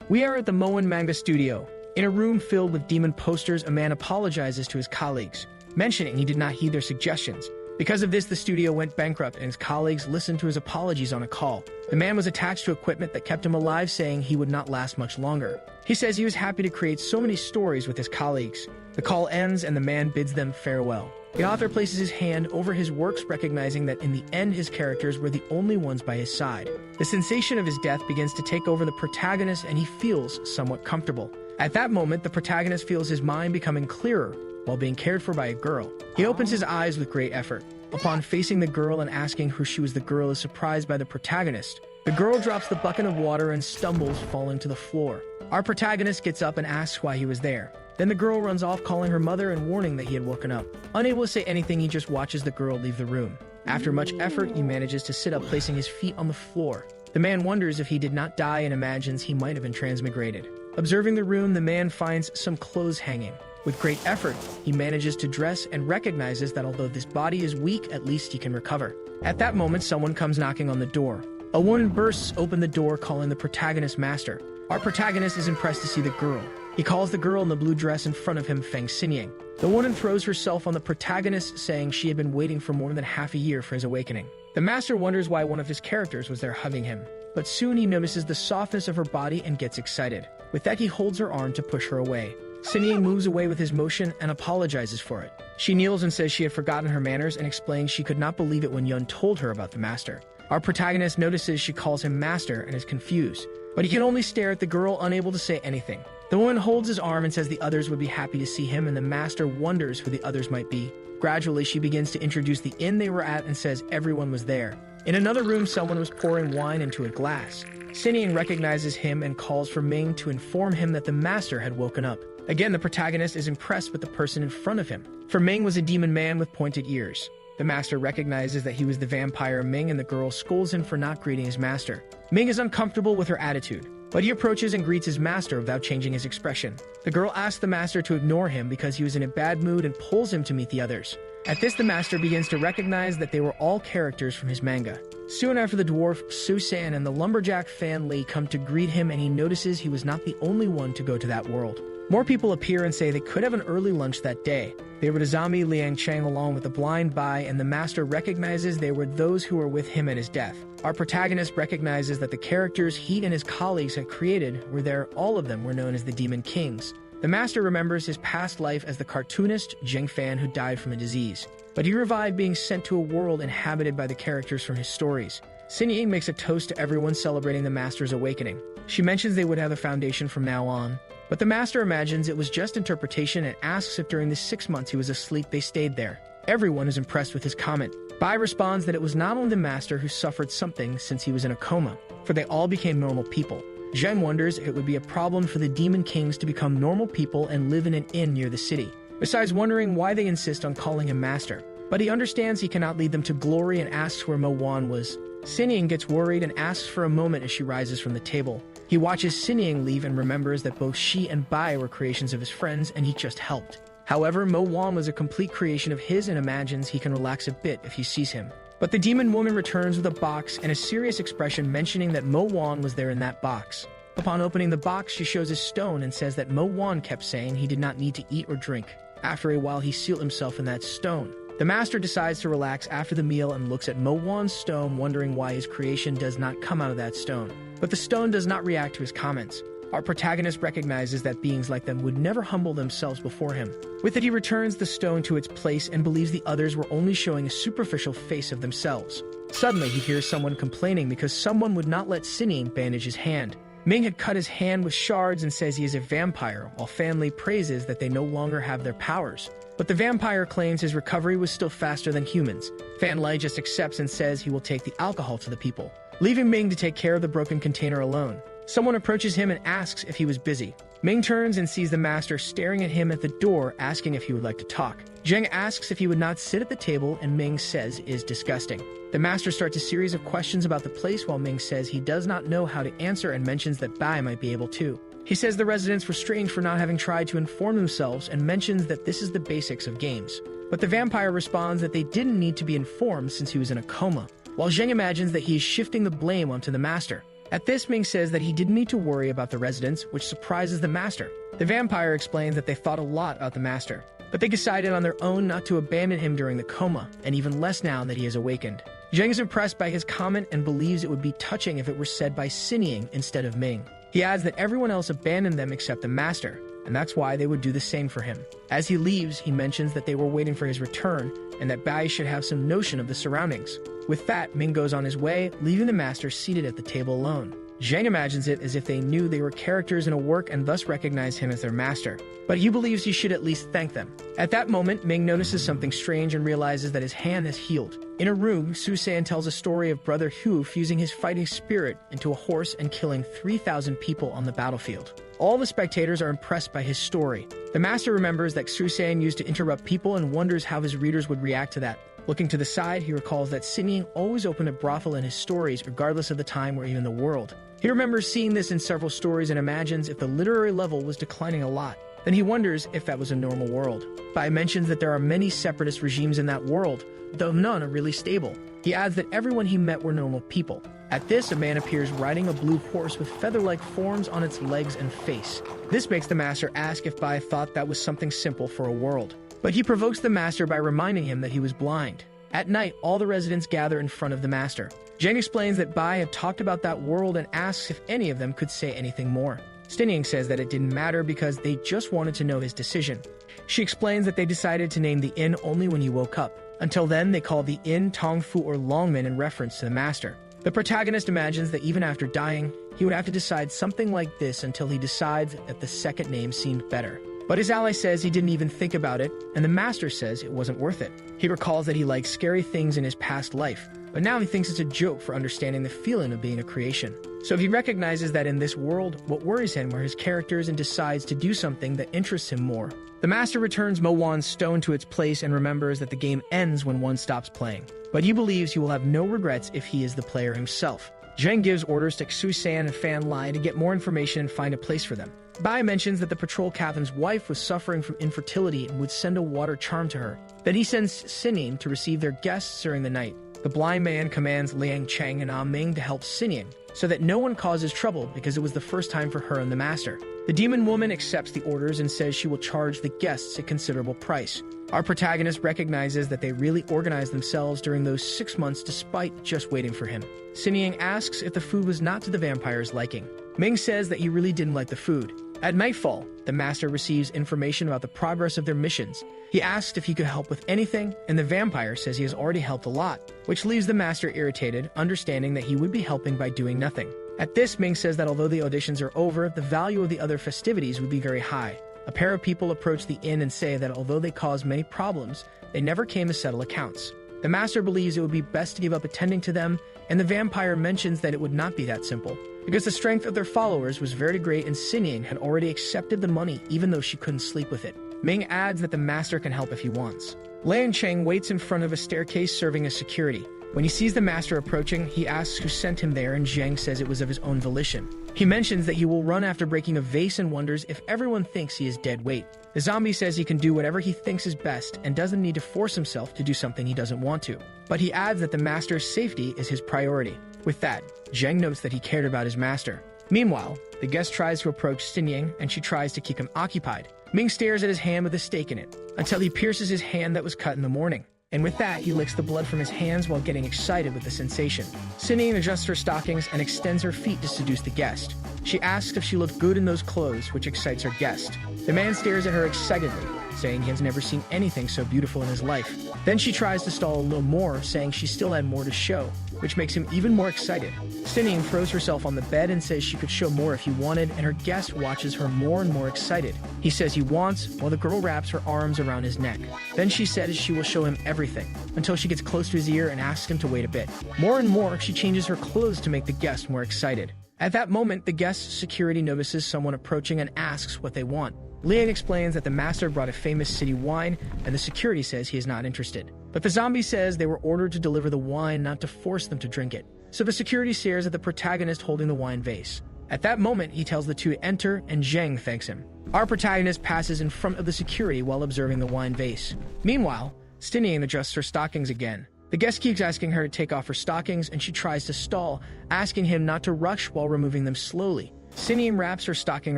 We are at the Moen manga studio. In a room filled with demon posters, a man apologizes to his colleagues, mentioning he did not heed their suggestions. Because of this, the studio went bankrupt and his colleagues listened to his apologies on a call. The man was attached to equipment that kept him alive, saying he would not last much longer. He says he was happy to create so many stories with his colleagues. The call ends and the man bids them farewell. The author places his hand over his works, recognizing that in the end his characters were the only ones by his side. The sensation of his death begins to take over the protagonist and he feels somewhat comfortable. At that moment, the protagonist feels his mind becoming clearer while being cared for by a girl. He opens his eyes with great effort. Upon facing the girl and asking who she was, the girl is surprised by the protagonist. The girl drops the bucket of water and stumbles, falling to the floor. Our protagonist gets up and asks why he was there. Then the girl runs off, calling her mother and warning that he had woken up. Unable to say anything, he just watches the girl leave the room. After much effort, he manages to sit up, placing his feet on the floor. The man wonders if he did not die and imagines he might have been transmigrated. Observing the room, the man finds some clothes hanging. With great effort, he manages to dress and recognizes that although this body is weak, at least he can recover. At that moment, someone comes knocking on the door. A woman bursts open the door, calling the protagonist master. Our protagonist is impressed to see the girl. He calls the girl in the blue dress in front of him Feng Xinying. The woman throws herself on the protagonist, saying she had been waiting for more than half a year for his awakening. The master wonders why one of his characters was there hugging him, but soon he notices the softness of her body and gets excited. With that, he holds her arm to push her away. Xinying moves away with his motion and apologizes for it. She kneels and says she had forgotten her manners and explains she could not believe it when Yun told her about the master. Our protagonist notices she calls him master and is confused, but he can only stare at the girl, unable to say anything. The woman holds his arm and says the others would be happy to see him, and the master wonders who the others might be. Gradually, she begins to introduce the inn they were at and says everyone was there. In another room, someone was pouring wine into a glass. Xinying recognizes him and calls for Ming to inform him that the master had woken up. Again, the protagonist is impressed with the person in front of him, for Ming was a demon man with pointed ears. The master recognizes that he was the vampire Ming, and the girl scolds him for not greeting his master. Ming is uncomfortable with her attitude, but he approaches and greets his master without changing his expression. The girl asks the master to ignore him because he was in a bad mood and pulls him to meet the others. At this, the master begins to recognize that they were all characters from his manga. Soon after, the dwarf Su-san and the lumberjack Fan Li come to greet him, and he notices he was not the only one to go to that world. More people appear and say they could have an early lunch that day. They were Zami Liang Chang along with the blind Bai, and the master recognizes they were those who were with him at his death. Our protagonist recognizes that the characters he and his colleagues had created were there. All of them were known as the Demon Kings. The master remembers his past life as the cartoonist Jing Fan who died from a disease, but he revived being sent to a world inhabited by the characters from his stories. Xinying makes a toast to everyone celebrating the master's awakening. She mentions they would have a foundation from now on, but the master imagines it was just interpretation and asks if during the 6 months he was asleep they stayed there. Everyone is impressed with his comment. Bai responds that it was not only the master who suffered something since he was in a coma, for they all became normal people. Zheng wonders if it would be a problem for the Demon Kings to become normal people and live in an inn near the city, besides wondering why they insist on calling him master. But he understands he cannot lead them to glory and asks where Mo Wan was. Xinying gets worried and asks for a moment as she rises from the table. He watches Xinying leave and remembers that both she and Bai were creations of his friends and he just helped. However, Mo Wan was a complete creation of his and imagines he can relax a bit if he sees him. But the demon woman returns with a box and a serious expression, mentioning that Mo Wan was there in that box. Upon opening the box, she shows a stone and says that Mo Wan kept saying he did not need to eat or drink. After a while, he sealed himself in that stone. The master decides to relax after the meal and looks at Mo Wan's stone, wondering why his creation does not come out of that stone. But the stone does not react to his comments. Our protagonist recognizes that beings like them would never humble themselves before him. With it, he returns the stone to its place and believes the others were only showing a superficial face of themselves. Suddenly, he hears someone complaining because someone would not let Xinying bandage his hand. Ming had cut his hand with shards and says he is a vampire, while Fan Li praises that they no longer have their powers. But the vampire claims his recovery was still faster than humans. Fan Li just accepts and says he will take the alcohol to the people, leaving Ming to take care of the broken container alone. Someone approaches him and asks if he was busy. Ming turns and sees the master staring at him at the door, asking if he would like to talk. Zheng asks if he would not sit at the table, and Ming says is disgusting. The master starts a series of questions about the place, while Ming says he does not know how to answer and mentions that Bai might be able to. He says the residents were strange for not having tried to inform themselves and mentions that this is the basics of games. But the vampire responds that they didn't need to be informed since he was in a coma, while Zheng imagines that he is shifting the blame onto the master. At this, Ming says that he didn't need to worry about the residents, which surprises the master. The vampire explains that they thought a lot about the master, but they decided on their own not to abandon him during the coma, and even less now that he has awakened. Zheng is impressed by his comment and believes it would be touching if it were said by Sinying instead of Ming. He adds that everyone else abandoned them except the master, and that's why they would do the same for him. As he leaves, he mentions that they were waiting for his return, and that Bai should have some notion of the surroundings. With that, Ming goes on his way, leaving the master seated at the table alone. Zheng imagines it as if they knew they were characters in a work and thus recognize him as their master, but he believes he should at least thank them. At that moment, Ming notices something strange and realizes that his hand has healed. In a room, Su-san tells a story of Brother Hu fusing his fighting spirit into a horse and killing 3,000 people on the battlefield. All the spectators are impressed by his story. The master remembers that Su-san used to interrupt people and wonders how his readers would react to that. Looking to the side, he recalls that Sinying always opened a brothel in his stories regardless of the time or even the world. He remembers seeing this in several stories and imagines if the literary level was declining a lot. Then he wonders if that was a normal world. Bai mentions that there are many separatist regimes in that world, though none are really stable. He adds that everyone he met were normal people. At this, a man appears riding a blue horse with feather-like forms on its legs and face. This makes the master ask if Bai thought that was something simple for a world. But he provokes the master by reminding him that he was blind. At night, all the residents gather in front of the master. Zheng explains that Bai had talked about that world and asks if any of them could say anything more. Stinying says that it didn't matter because they just wanted to know his decision. She explains that they decided to name the inn only when he woke up. Until then, they called the inn Tongfu or Longmen in reference to the master. The protagonist imagines that even after dying, he would have to decide something like this until he decides that the second name seemed better. But his ally says he didn't even think about it, and the master says it wasn't worth it. He recalls that he liked scary things in his past life, but now he thinks it's a joke for understanding the feeling of being a creation. So he recognizes that in this world, what worries him are his characters and decides to do something that interests him more. The master returns Mo Wan's stone to its place and remembers that the game ends when one stops playing. But he believes he will have no regrets if he is the player himself. Zheng gives orders to Xu-san and Fan Lai to get more information and find a place for them. Bai mentions that the patrol captain's wife was suffering from infertility and would send a water charm to her. Then he sends Sinying to receive their guests during the night. The blind man commands Liang Cheng and Ah Ming to help Sinying, so that no one causes trouble because it was the first time for her and the master. The demon woman accepts the orders and says she will charge the guests a considerable price. Our protagonist recognizes that they really organized themselves during those 6 months despite just waiting for him. Sinying asks if the food was not to the vampire's liking. Ming says that he really didn't like the food. At nightfall, the master receives information about the progress of their missions. He asks if he could help with anything, and the vampire says he has already helped a lot, which leaves the master irritated, understanding that he would be helping by doing nothing. At this, Ming says that although the auditions are over, the value of the other festivities would be very high. A pair of people approach the inn and say that although they caused many problems, they never came to settle accounts. The master believes it would be best to give up attending to them, and the vampire mentions that it would not be that simple, because the strength of their followers was very great and Sinying had already accepted the money even though she couldn't sleep with it. Ming adds that the master can help if he wants. Liang Cheng waits in front of a staircase serving as security. When he sees the master approaching, he asks who sent him there and Zheng says it was of his own volition. He mentions that he will run after breaking a vase and wonders if everyone thinks he is dead weight. The zombie says he can do whatever he thinks is best and doesn't need to force himself to do something he doesn't want to. But he adds that the master's safety is his priority. With that, Zheng notes that he cared about his master. Meanwhile, the guest tries to approach Sinying and she tries to keep him occupied. Ming stares at his hand with a stake in it, until he pierces his hand that was cut in the morning. And with that, he licks the blood from his hands while getting excited with the sensation. Sinying adjusts her stockings and extends her feet to seduce the guest. She asks if she looked good in those clothes, which excites her guest. The man stares at her excitedly, saying he has never seen anything so beautiful in his life. Then she tries to stall a little more, saying she still had more to show, which makes him even more excited. Sinying throws herself on the bed and says she could show more if he wanted, and her guest watches her more and more excited. He says he wants, while the girl wraps her arms around his neck. Then she says she will show him everything, until she gets close to his ear and asks him to wait a bit. More and more, she changes her clothes to make the guest more excited. At that moment, the guest's security notices someone approaching and asks what they want. Liang explains that the master brought a famous city wine, and the security says he is not interested. But the zombie says they were ordered to deliver the wine, not to force them to drink it. So the security stares at the protagonist holding the wine vase. At that moment, he tells the two to enter, and Zheng thanks him. Our protagonist passes in front of the security while observing the wine vase. Meanwhile, Sinying adjusts her stockings again. The guest keeps asking her to take off her stockings, and she tries to stall, asking him not to rush while removing them slowly. 𝘾𝙪𝙡𝙪𝙧𝙚 wraps her stocking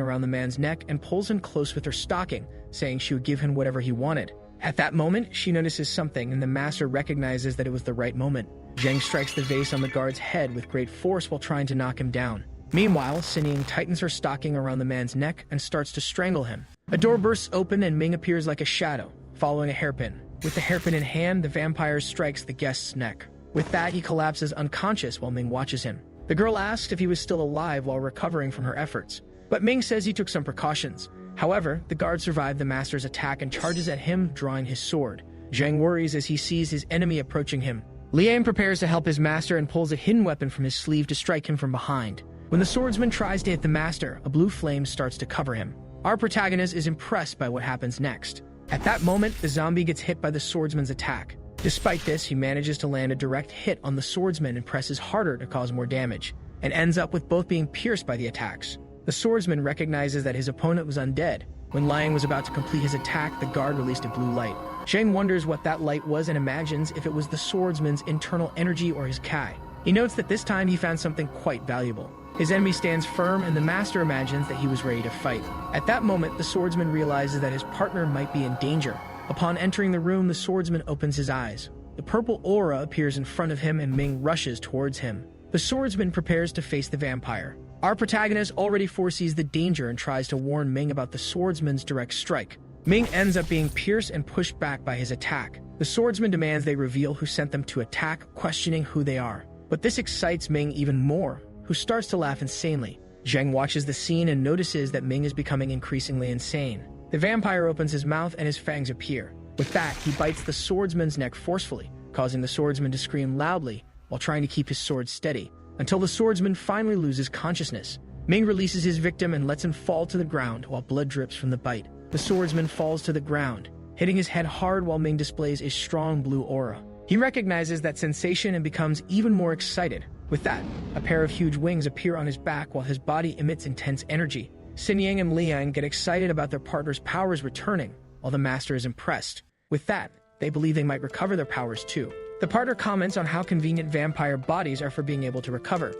around the man's neck and pulls him close with her stocking, saying she would give him whatever he wanted. At that moment, she notices something, and the master recognizes that it was the right moment. Zhang strikes the vase on the guard's head with great force while trying to knock him down. Meanwhile, 𝘾𝙪𝙡𝙪𝙧𝙚 tightens her stocking around the man's neck and starts to strangle him. A door bursts open and Ming appears like a shadow, following a hairpin. With the hairpin in hand, the vampire strikes the guest's neck. With that, he collapses unconscious while Ming watches him. The girl asks if he was still alive while recovering from her efforts, but Ming says he took some precautions. However, the guard survived the master's attack and charges at him, drawing his sword. Zhang worries as he sees his enemy approaching him. Liang prepares to help his master and pulls a hidden weapon from his sleeve to strike him from behind. When the swordsman tries to hit the master, a blue flame starts to cover him. Our protagonist is impressed by what happens next. At that moment, the zombie gets hit by the swordsman's attack. Despite this, he manages to land a direct hit on the swordsman and presses harder to cause more damage, and ends up with both being pierced by the attacks. The swordsman recognizes that his opponent was undead. When Liang was about to complete his attack, the guard released a blue light. Zhang wonders what that light was and imagines if it was the swordsman's internal energy or his Kai. He notes that this time he found something quite valuable. His enemy stands firm, and the master imagines that he was ready to fight. At that moment, the swordsman realizes that his partner might be in danger. Upon entering the room, the swordsman opens his eyes. The purple aura appears in front of him and Ming rushes towards him. The swordsman prepares to face the vampire. Our protagonist already foresees the danger and tries to warn Ming about the swordsman's direct strike. Ming ends up being pierced and pushed back by his attack. The swordsman demands they reveal who sent them to attack, questioning who they are. But this excites Ming even more, who starts to laugh insanely. Zhang watches the scene and notices that Ming is becoming increasingly insane. The vampire opens his mouth and his fangs appear. With that, he bites the swordsman's neck forcefully, causing the swordsman to scream loudly while trying to keep his sword steady, until the swordsman finally loses consciousness. Ming releases his victim and lets him fall to the ground while blood drips from the bite. The swordsman falls to the ground, hitting his head hard while Ming displays a strong blue aura. He recognizes that sensation and becomes even more excited. With that, a pair of huge wings appear on his back while his body emits intense energy. 𝘾𝙪𝙡𝙪𝙧𝙚 and Liang get excited about their partner's powers returning, while the master is impressed. With that, they believe they might recover their powers too. The partner comments on how convenient vampire bodies are for being able to recover.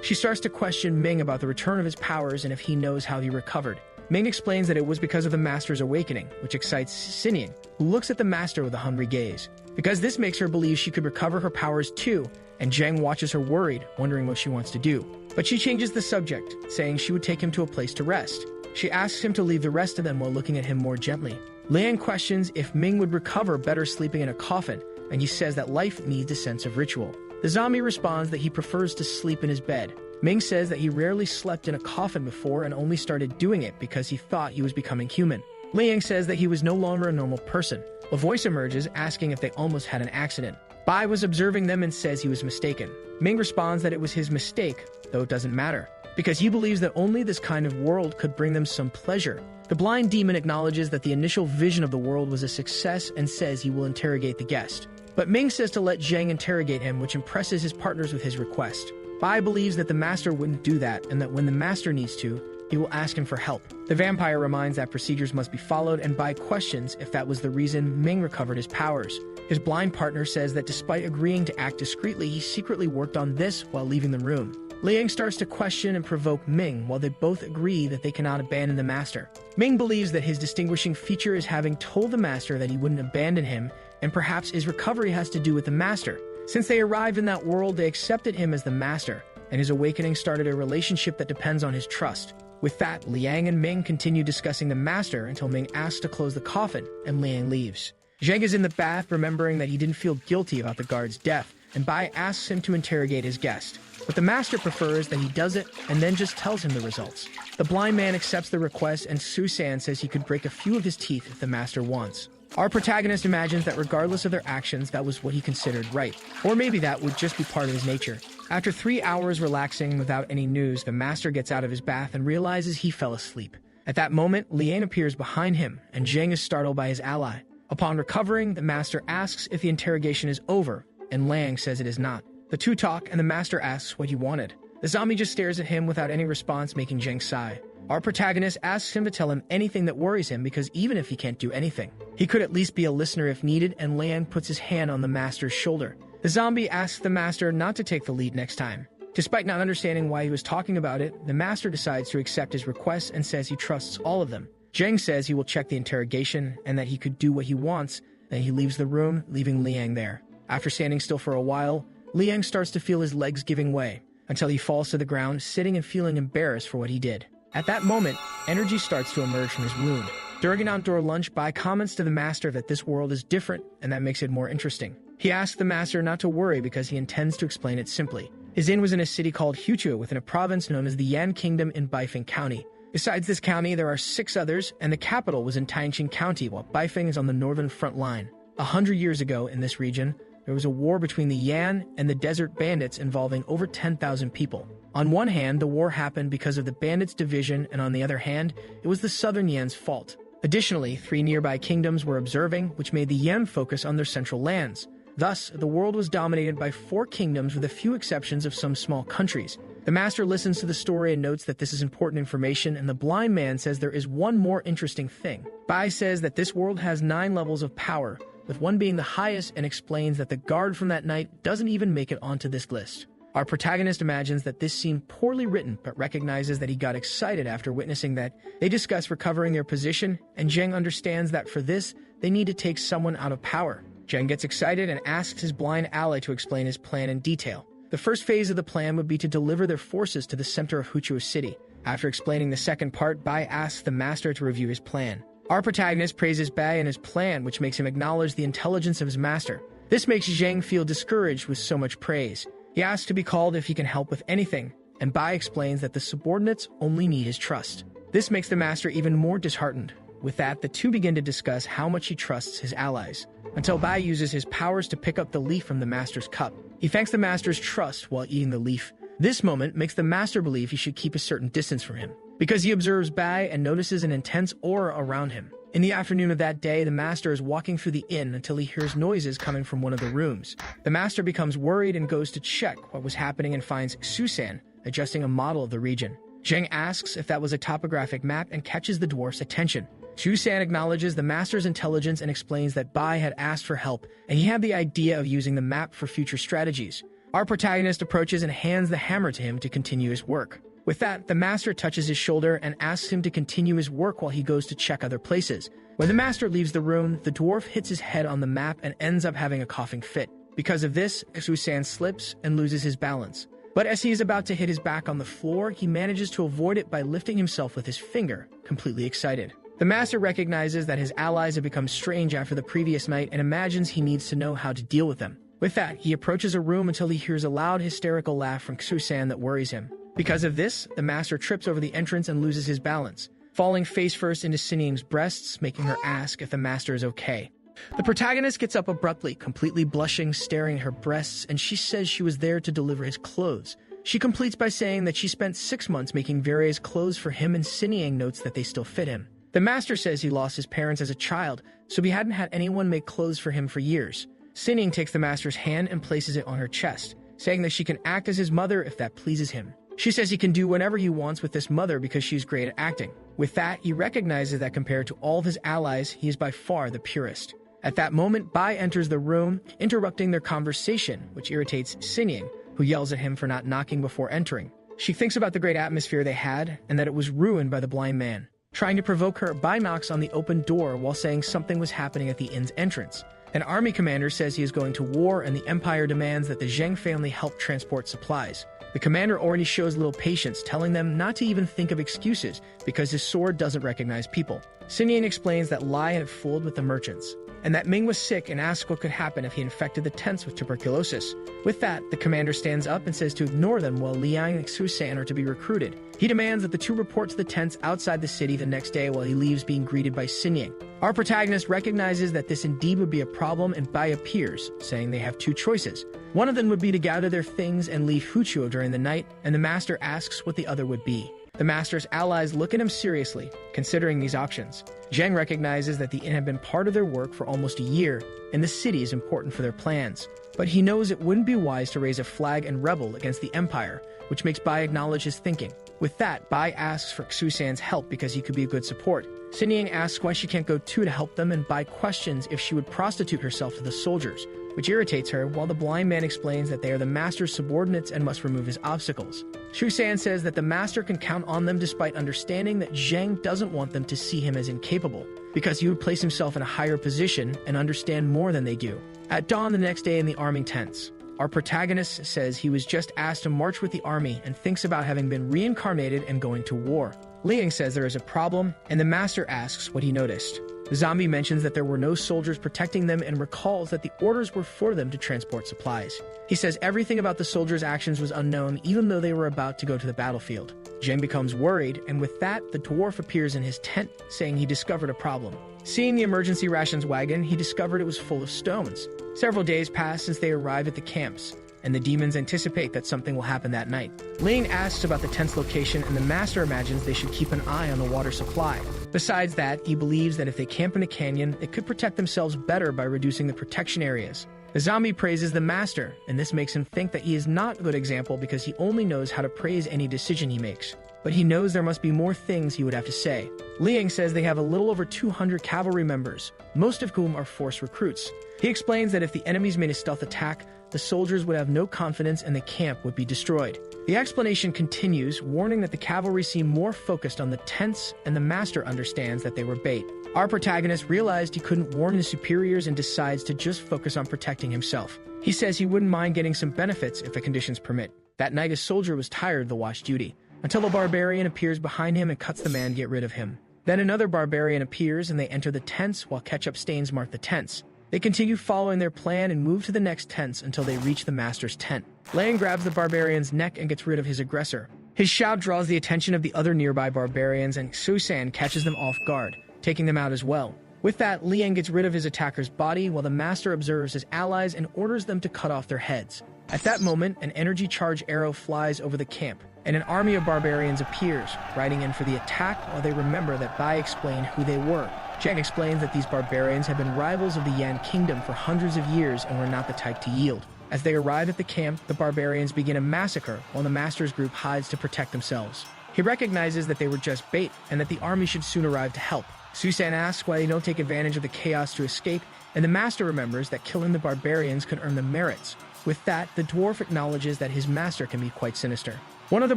She starts to question Ming about the return of his powers and if he knows how he recovered. Ming explains that it was because of the master's awakening, which excites 𝘾𝙪𝙧𝙧𝙧, who looks at the master with a hungry gaze. Because this makes her believe she could recover her powers too, and Zhang watches her worried, wondering what she wants to do. But she changes the subject, saying she would take him to a place to rest. She asks him to leave the rest of them while looking at him more gently. Liang questions if Ming would recover better sleeping in a coffin, and he says that life needs a sense of ritual. The zombie responds that he prefers to sleep in his bed. Ming says that he rarely slept in a coffin before and only started doing it because he thought he was becoming human. Liang says that he was no longer a normal person. A voice emerges asking if they almost had an accident. Bai was observing them and says he was mistaken. Ming responds that it was his mistake, though it doesn't matter, because he believes that only this kind of world could bring them some pleasure. The blind demon acknowledges that the initial vision of the world was a success and says he will interrogate the guest. But Ming says to let Zhang interrogate him, which impresses his partners with his request. Bai believes that the master wouldn't do that and that when the master needs to, he will ask him for help. The vampire reminds that procedures must be followed, and Bai questions if that was the reason Ming recovered his powers. His blind partner says that despite agreeing to act discreetly, he secretly worked on this while leaving the room. Liang starts to question and provoke Ming while they both agree that they cannot abandon the master. Ming believes that his distinguishing feature is having told the master that he wouldn't abandon him, and perhaps his recovery has to do with the master. Since they arrived in that world, they accepted him as the master, and his awakening started a relationship that depends on his trust. With that, Liang and Ming continue discussing the master until Ming asks to close the coffin, and Liang leaves. Zhang is in the bath, remembering that he didn't feel guilty about the guard's death, and Bai asks him to interrogate his guest. But the master prefers that he does it and then just tells him the results. The blind man accepts the request, and Susan says he could break a few of his teeth if the master wants. Our protagonist imagines that regardless of their actions, that was what he considered right. Or maybe that would just be part of his nature. After 3 hours relaxing without any news, the master gets out of his bath and realizes he fell asleep. At that moment, Liang appears behind him, and Zhang is startled by his ally. Upon recovering, the master asks if the interrogation is over, and Liang says it is not. The two talk, and the master asks what he wanted. The zombie just stares at him without any response, making Zhang sigh. Our protagonist asks him to tell him anything that worries him because even if he can't do anything, he could at least be a listener if needed, and Liang puts his hand on the master's shoulder. The The zombie asks the master not to take the lead next time. Despite not understanding why he was talking about it, the master decides to accept his request and says he trusts all of them. Zheng says he will check the interrogation and that he could do what he wants, then he leaves the room, leaving Liang there. After standing still for a while, Liang starts to feel his legs giving way, until he falls to the ground, sitting and feeling embarrassed for what he did. At that moment, energy starts to emerge from his wound. During an outdoor lunch, Bai comments to the master that this world is different and that makes it more interesting. He asks the master not to worry because he intends to explain it simply. His inn was in a city called 𝘾𝙪𝙡𝙪𝙧𝙚 within a province known as the Yan Kingdom in Baifeng County. Besides this county, there are 6 others, and the capital was in Tainqing County, while Baifeng is on the northern front line. 100 years ago in this region, there was a war between the Yan and the desert bandits involving over 10,000 people. On one hand, the war happened because of the bandits' division, and on the other hand, it was the southern Yan's fault. Additionally, 3 nearby kingdoms were observing, which made the Yan focus on their central lands. Thus, the world was dominated by 4 kingdoms with a few exceptions of some small countries. The master listens to the story and notes that this is important information, and the blind man says there is one more interesting thing. Bai says that this world has 9 levels of power, with one being the highest, and explains that the guard from that night doesn't even make it onto this list. Our protagonist imagines that this seemed poorly written, but recognizes that he got excited after witnessing that. They discuss recovering their position, and Zheng understands that for this, they need to take someone out of power. Zheng gets excited and asks his blind ally to explain his plan in detail. The first phase of the plan would be to deliver their forces to the center of 𝘾𝙪𝙡𝙪𝙧 city. After explaining the second part, Bai asks the master to review his plan. Our protagonist praises Bai and his plan, which makes him acknowledge the intelligence of his master. This makes Zheng feel discouraged with so much praise. He asks to be called if he can help with anything, and Bai explains that the subordinates only need his trust. This makes the master even more disheartened. With that, the two begin to discuss how much he trusts his allies, until Bai uses his powers to pick up the leaf from the master's cup. He thanks the master's trust while eating the leaf. This moment makes the master believe he should keep a certain distance from him, because he observes Bai and notices an intense aura around him. In the afternoon of that day, the master is walking through the inn until he hears noises coming from one of the rooms. The master becomes worried and goes to check what was happening and finds Xusan adjusting a model of the region. Zheng asks if that was a topographic map and catches the dwarf's attention. Xusan acknowledges the master's intelligence and explains that Bai had asked for help, and he had the idea of using the map for future strategies. Our protagonist approaches and hands the hammer to him to continue his work. With that, the master touches his shoulder and asks him to continue his work while he goes to check other places. When the master leaves the room, the dwarf hits his head on the map and ends up having a coughing fit. Because of this, Xusan slips and loses his balance. But as he is about to hit his back on the floor, he manages to avoid it by lifting himself with his finger, completely excited. The master recognizes that his allies have become strange after the previous night and imagines he needs to know how to deal with them. With that, he approaches a room until he hears a loud, hysterical laugh from Xusan that worries him. Because of this, the master trips over the entrance and loses his balance, falling face first into Xinniang's breasts, making her ask if the master is okay. The protagonist gets up abruptly, completely blushing, staring at her breasts, and she says she was there to deliver his clothes. She completes by saying that she spent 6 months making various clothes for him, and Xinniang notes that they still fit him. The master says he lost his parents as a child, so he hadn't had anyone make clothes for him for years. Xinniang takes the master's hand and places it on her chest, saying that she can act as his mother if that pleases him. She says he can do whatever he wants with this mother because she's great at acting. With that, he recognizes that compared to all of his allies, he is by far the purest. At that moment, Bai enters the room, interrupting their conversation, which irritates Xinniang, who yells at him for not knocking before entering. She thinks about the great atmosphere they had, and that it was ruined by the blind man. Trying to provoke her, Bai knocks on the open door while saying something was happening at the inn's entrance. An army commander says he is going to war, and the empire demands that the Zheng family help transport supplies. The commander already shows little patience, telling them not to even think of excuses because his sword doesn't recognize people. Xinniang explains that Lai had fooled with the merchants, and that Ming was sick and asks what could happen if he infected the tents with tuberculosis. With that, the commander stands up and says to ignore them while Liang and Xusan are to be recruited. He demands that the two report to the tents outside the city the next day while he leaves being greeted by Xinniang. Our protagonist recognizes that this indeed would be a problem, and Bai appears, saying they have 2 choices. One of them would be to gather their things and leave 𝘾𝙪𝙡𝙪𝙧 during the night, and the master asks what the other would be. The master's allies look at him seriously, considering these options. Zheng recognizes that the inn had been part of their work for almost a year, and the city is important for their plans. But he knows it wouldn't be wise to raise a flag and rebel against the empire, which makes Bai acknowledge his thinking. With that, Bai asks for Xusan's help because he could be a good support. Xinniang asks why she can't go too to help them, and Bai questions if she would prostitute herself to the soldiers. which irritates her, while the blind man explains that they are the master's subordinates and must remove his obstacles. Shusan says that the master can count on them despite understanding that Zhang doesn't want them to see him as incapable, because he would place himself in a higher position and understand more than they do. At dawn the next day in the arming tents, our protagonist says he was just asked to march with the army and thinks about having been reincarnated and going to war. Liang says there is a problem, and the master asks what he noticed. The zombie mentions that there were no soldiers protecting them and recalls that the orders were for them to transport supplies. He says everything about the soldiers' actions was unknown even though they were about to go to the battlefield. Zhang becomes worried, and with that, the dwarf appears in his tent, saying he discovered a problem. Seeing the emergency rations wagon, he discovered it was full of stones. Several days pass since they arrive at the camps, and the demons anticipate that something will happen that night. Ling asks about the tent's location, and the master imagines they should keep an eye on the water supply. Besides that, he believes that if they camp in a canyon, they could protect themselves better by reducing the protection areas. The zombie praises the master, and this makes him think that he is not a good example because he only knows how to praise any decision he makes. But he knows there must be more things he would have to say. Liang says they have a little over 200 cavalry members, most of whom are forced recruits. He explains that if the enemies made a stealth attack, the soldiers would have no confidence and the camp would be destroyed. The explanation continues, warning that the cavalry seem more focused on the tents, and the master understands that they were bait. Our protagonist realized he couldn't warn his superiors and decides to just focus on protecting himself. He says he wouldn't mind getting some benefits if the conditions permit. That night, a soldier was tired of the watch duty, until a barbarian appears behind him and cuts the man to get rid of him. Then another barbarian appears and they enter the tents while ketchup stains mark the tents. They continue following their plan and move to the next tents until they reach the master's tent. Liang grabs the barbarian's neck and gets rid of his aggressor. His shout draws the attention of the other nearby barbarians, and Susan catches them off guard, taking them out as well. With that, Liang gets rid of his attacker's body while the master observes his allies and orders them to cut off their heads. At that moment, an energy charge arrow flies over the camp, and an army of barbarians appears, riding in for the attack while they remember that Bai explained who they were. Zhang explains that these barbarians have been rivals of the Yan kingdom for hundreds of years and were not the type to yield. As they arrive at the camp, the barbarians begin a massacre while the master's group hides to protect themselves. He recognizes that they were just bait and that the army should soon arrive to help. Susan asks why they don't take advantage of the chaos to escape, and the master remembers that killing the barbarians could earn them merits. With that, the dwarf acknowledges that his master can be quite sinister. One of the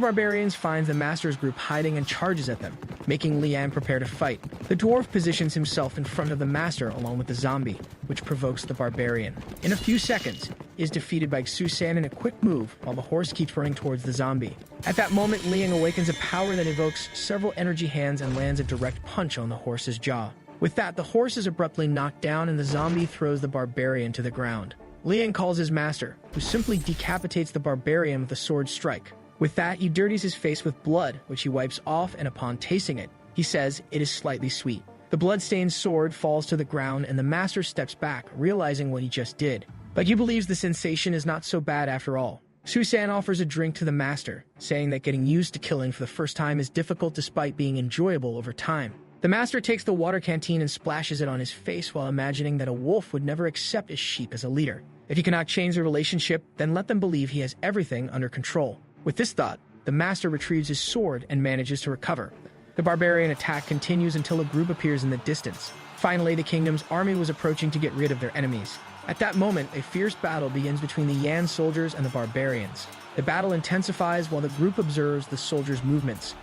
barbarians finds the master's group hiding and charges at them, making Liang prepare to fight. The dwarf positions himself in front of the master along with the zombie, which provokes the barbarian. In a few seconds, he is defeated by Susan in a quick move while the horse keeps running towards the zombie. At that moment, Liang awakens a power that evokes several energy hands and lands a direct punch on the horse's jaw. With that, the horse is abruptly knocked down and the zombie throws the barbarian to the ground. Liang calls his master, who simply decapitates the barbarian with a sword strike. With that, he dirties his face with blood, which he wipes off, and upon tasting it, he says it is slightly sweet. The blood-stained sword falls to the ground, and the master steps back, realizing what he just did. But he believes the sensation is not so bad after all. Susan offers a drink to the master, saying that getting used to killing for the first time is difficult despite being enjoyable over time. The master takes the water canteen and splashes it on his face while imagining that a wolf would never accept a sheep as a leader. If he cannot change the relationship, then let them believe he has everything under control. With this thought, the master retrieves his sword and manages to recover. The barbarian attack continues until a group appears in the distance. Finally, the kingdom's army was approaching to get rid of their enemies. At that moment, a fierce battle begins between the Yan soldiers and the barbarians. The battle intensifies while the group observes the soldiers' movements.